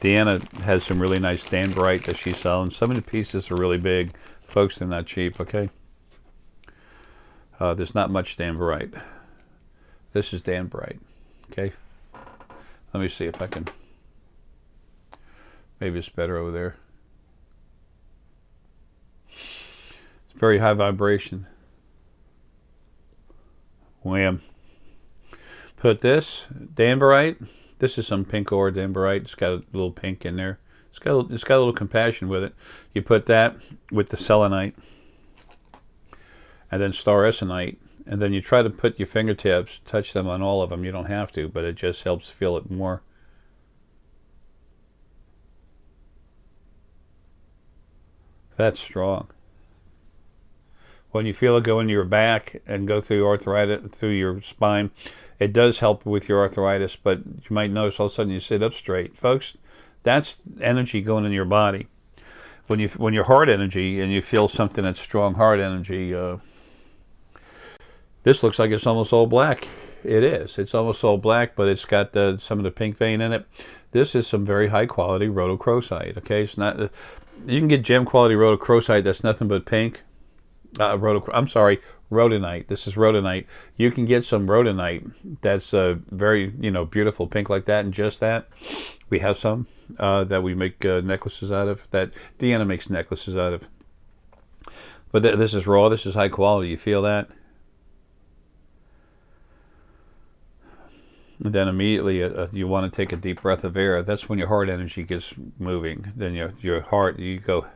Deanna has some really nice danbarite that she's selling. Some of the pieces are really big. Folks, they're not cheap, okay? There's not much danbarite. This is danbarite, okay? Let me see if I can... Maybe it's better over there. It's very high vibration. Wham. Put this, danbarite. This is some pink ore danbarite. It's got a little pink in there. It's got a little compassion with it. You put that with the selenite, and then star Essenite, and then you try to put your fingertips, touch them on all of them. You don't have to, but it just helps feel it more. That's strong. When you feel it go into your back and go through arthritis, through your spine, it does help with your arthritis, but you might notice all of a sudden you sit up straight. Folks, that's energy going in your body. When your heart energy, and you feel something that's strong heart energy, this looks like it's almost all black. It is. It's almost all black, but it's got some of the pink vein in it. This is some very high quality rhodochrosite. Okay, it's not. You can get gem quality rhodochrosite that's nothing but pink. I'm sorry, rhodonite. This is rhodonite. You can get some rhodonite that's very beautiful pink like that, and just that. We have some that we make necklaces out of. That Deanna makes necklaces out of. But this is raw. This is high quality. You feel that? And then immediately you want to take a deep breath of air. That's when your heart energy gets moving. Then your heart, you go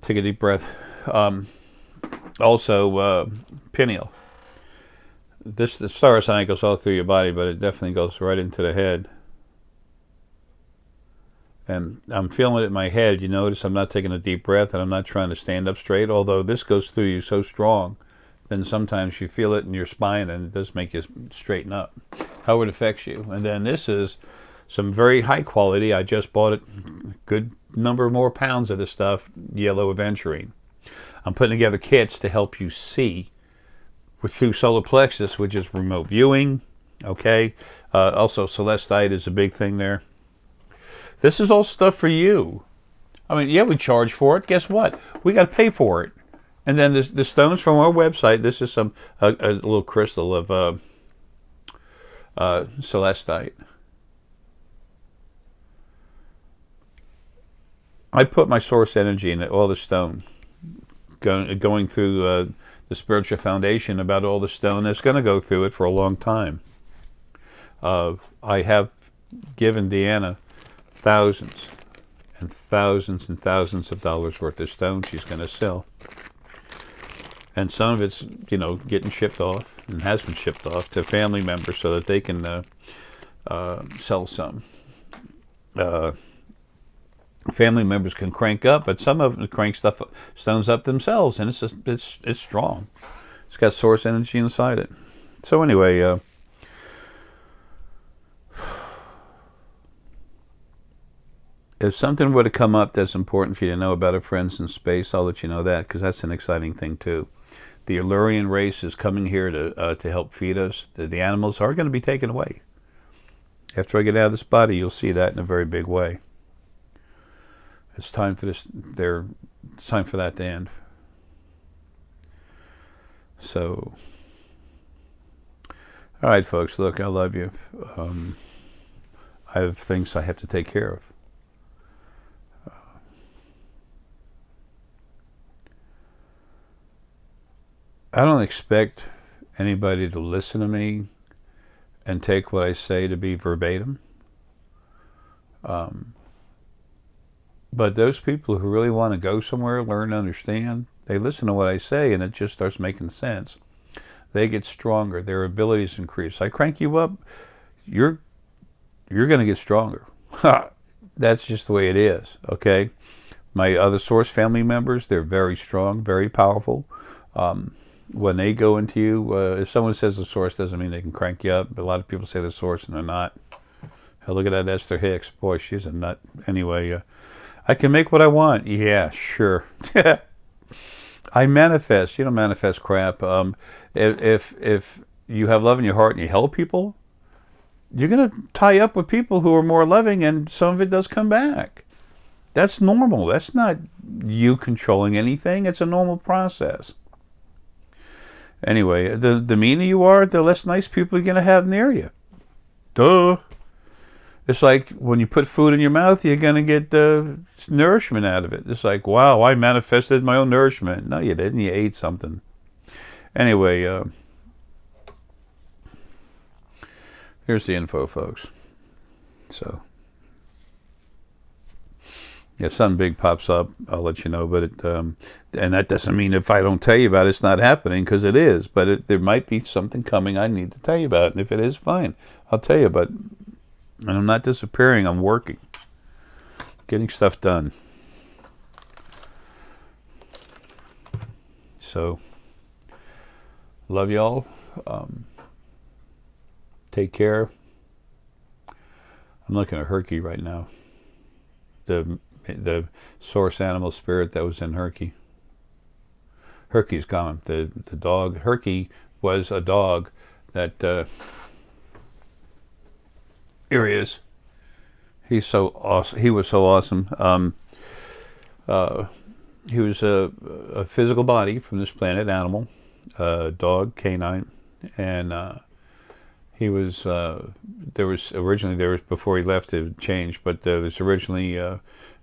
take a deep breath. Also, pineal. The star sign goes all through your body, but it definitely goes right into the head. And I'm feeling it in my head. You notice I'm not taking a deep breath, and I'm not trying to stand up straight. Although this goes through you so strong, then sometimes you feel it in your spine, and it does make you straighten up. How it affects you. And then this is some very high quality. I just bought it. Good number more pounds of this stuff. Yellow aventurine. I'm putting together kits to help you see through solar plexus, which is remote viewing. Okay. Also, celestite is a big thing there. This is all stuff for you. I mean, yeah, we charge for it. Guess what? We got to pay for it. And then the stones from our website. This is a little crystal of celestite. I put my source energy in all the stone, going through the spiritual foundation about all the stone that's going to go through it for a long time. I have given Deanna thousands and thousands and thousands of dollars worth of stone she's going to sell. And some of it's, getting shipped off and has been shipped off to family members so that they can sell some. Family members can crank up, but some of them crank stones up themselves, and it's strong. It's got source energy inside it. So anyway, if something were to come up that's important for you to know about our friends in space, I'll let you know that, because that's an exciting thing too. The Illyrian race is coming here to help feed us. The animals are going to be taken away. After I get out of this body, you'll see that in a very big way. It's time for this. It's time for that to end. So, all right, folks. Look, I love you. I have things I have to take care of. I don't expect anybody to listen to me and take what I say to be verbatim. But those people who really want to go somewhere, learn, understand, they listen to what I say, and it just starts making sense. They get stronger. Their abilities increase. I crank you up, you're going to get stronger. That's just the way it is, okay? My other source family members, they're very strong, very powerful. When they go into you, if someone says the source doesn't mean they can crank you up. But a lot of people say the source and they're not. Hell, look at that Esther Hicks. Boy, she's a nut. Anyway, I can make what I want. Yeah, sure. I manifest. You don't manifest crap. If you have love in your heart and you help people, you're going to tie up with people who are more loving, and some of it does come back. That's normal. That's not you controlling anything. It's a normal process. Anyway, the meaner you are, the less nice people you're going to have near you. Duh. It's like when you put food in your mouth, you're going to get nourishment out of it. It's like, wow, I manifested my own nourishment. No, you didn't. You ate something. Anyway, here's the info, folks. So, if something big pops up, I'll let you know. But and that doesn't mean if I don't tell you about it, it's not happening, because it is. But there might be something coming I need to tell you about. And if it is, fine. I'll tell you. But and I'm not disappearing. I'm working. Getting stuff done. So, love y'all. Take care. I'm looking at Herky right now. The source animal spirit that was in Herky. Herky's gone. The dog. Herky was a dog that. Here he is. He's so awesome. He was so awesome. He was a physical body from this planet, animal, dog, canine, and he was. There was before he left it changed, but there was originally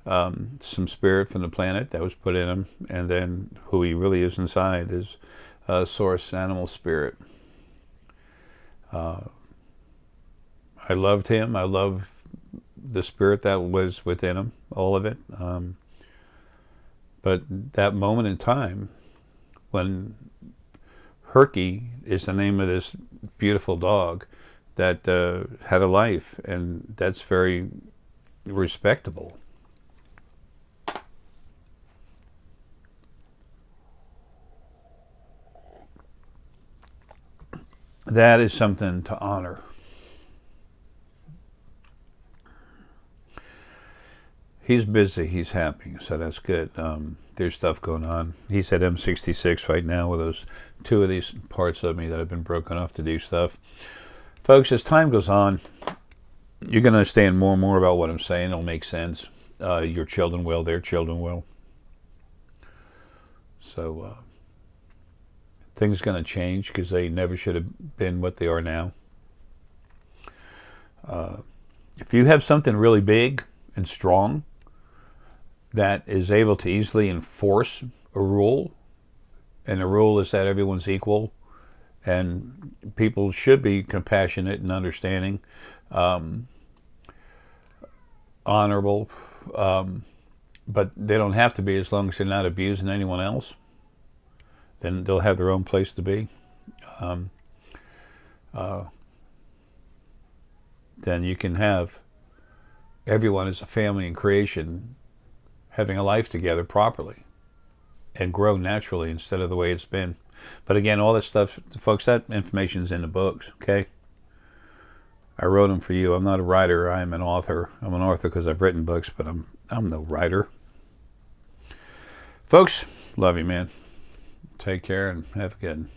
some spirit from the planet that was put in him, and then who he really is inside is source animal spirit. I loved him. I love the spirit that was within him, all of it. But that moment in time, when Herky is the name of this beautiful dog that had a life, and that's very respectable. That is something to honor. He's busy. He's happy, so that's good. There's stuff going on. He's at M66 right now with those two of these parts of me that have been broken off to do stuff. Folks, as time goes on, you're going to understand more and more about what I'm saying. It'll make sense. Your children will. Their children will. So things are going to change because they never should have been what they are now. If you have something really big and strong that is able to easily enforce a rule, and the rule is that everyone's equal, and people should be compassionate and understanding, honorable, but they don't have to be as long as they're not abusing anyone else. Then they'll have their own place to be. Then you can have everyone as a family in creation having a life together properly and grow naturally instead of the way it's been. But again, all that stuff, folks, that information is in the books, okay? I wrote them for you. I'm not a writer. I'm an author. I'm an author because I've written books, but I'm no writer. Folks, love you, man. Take care and have a good one.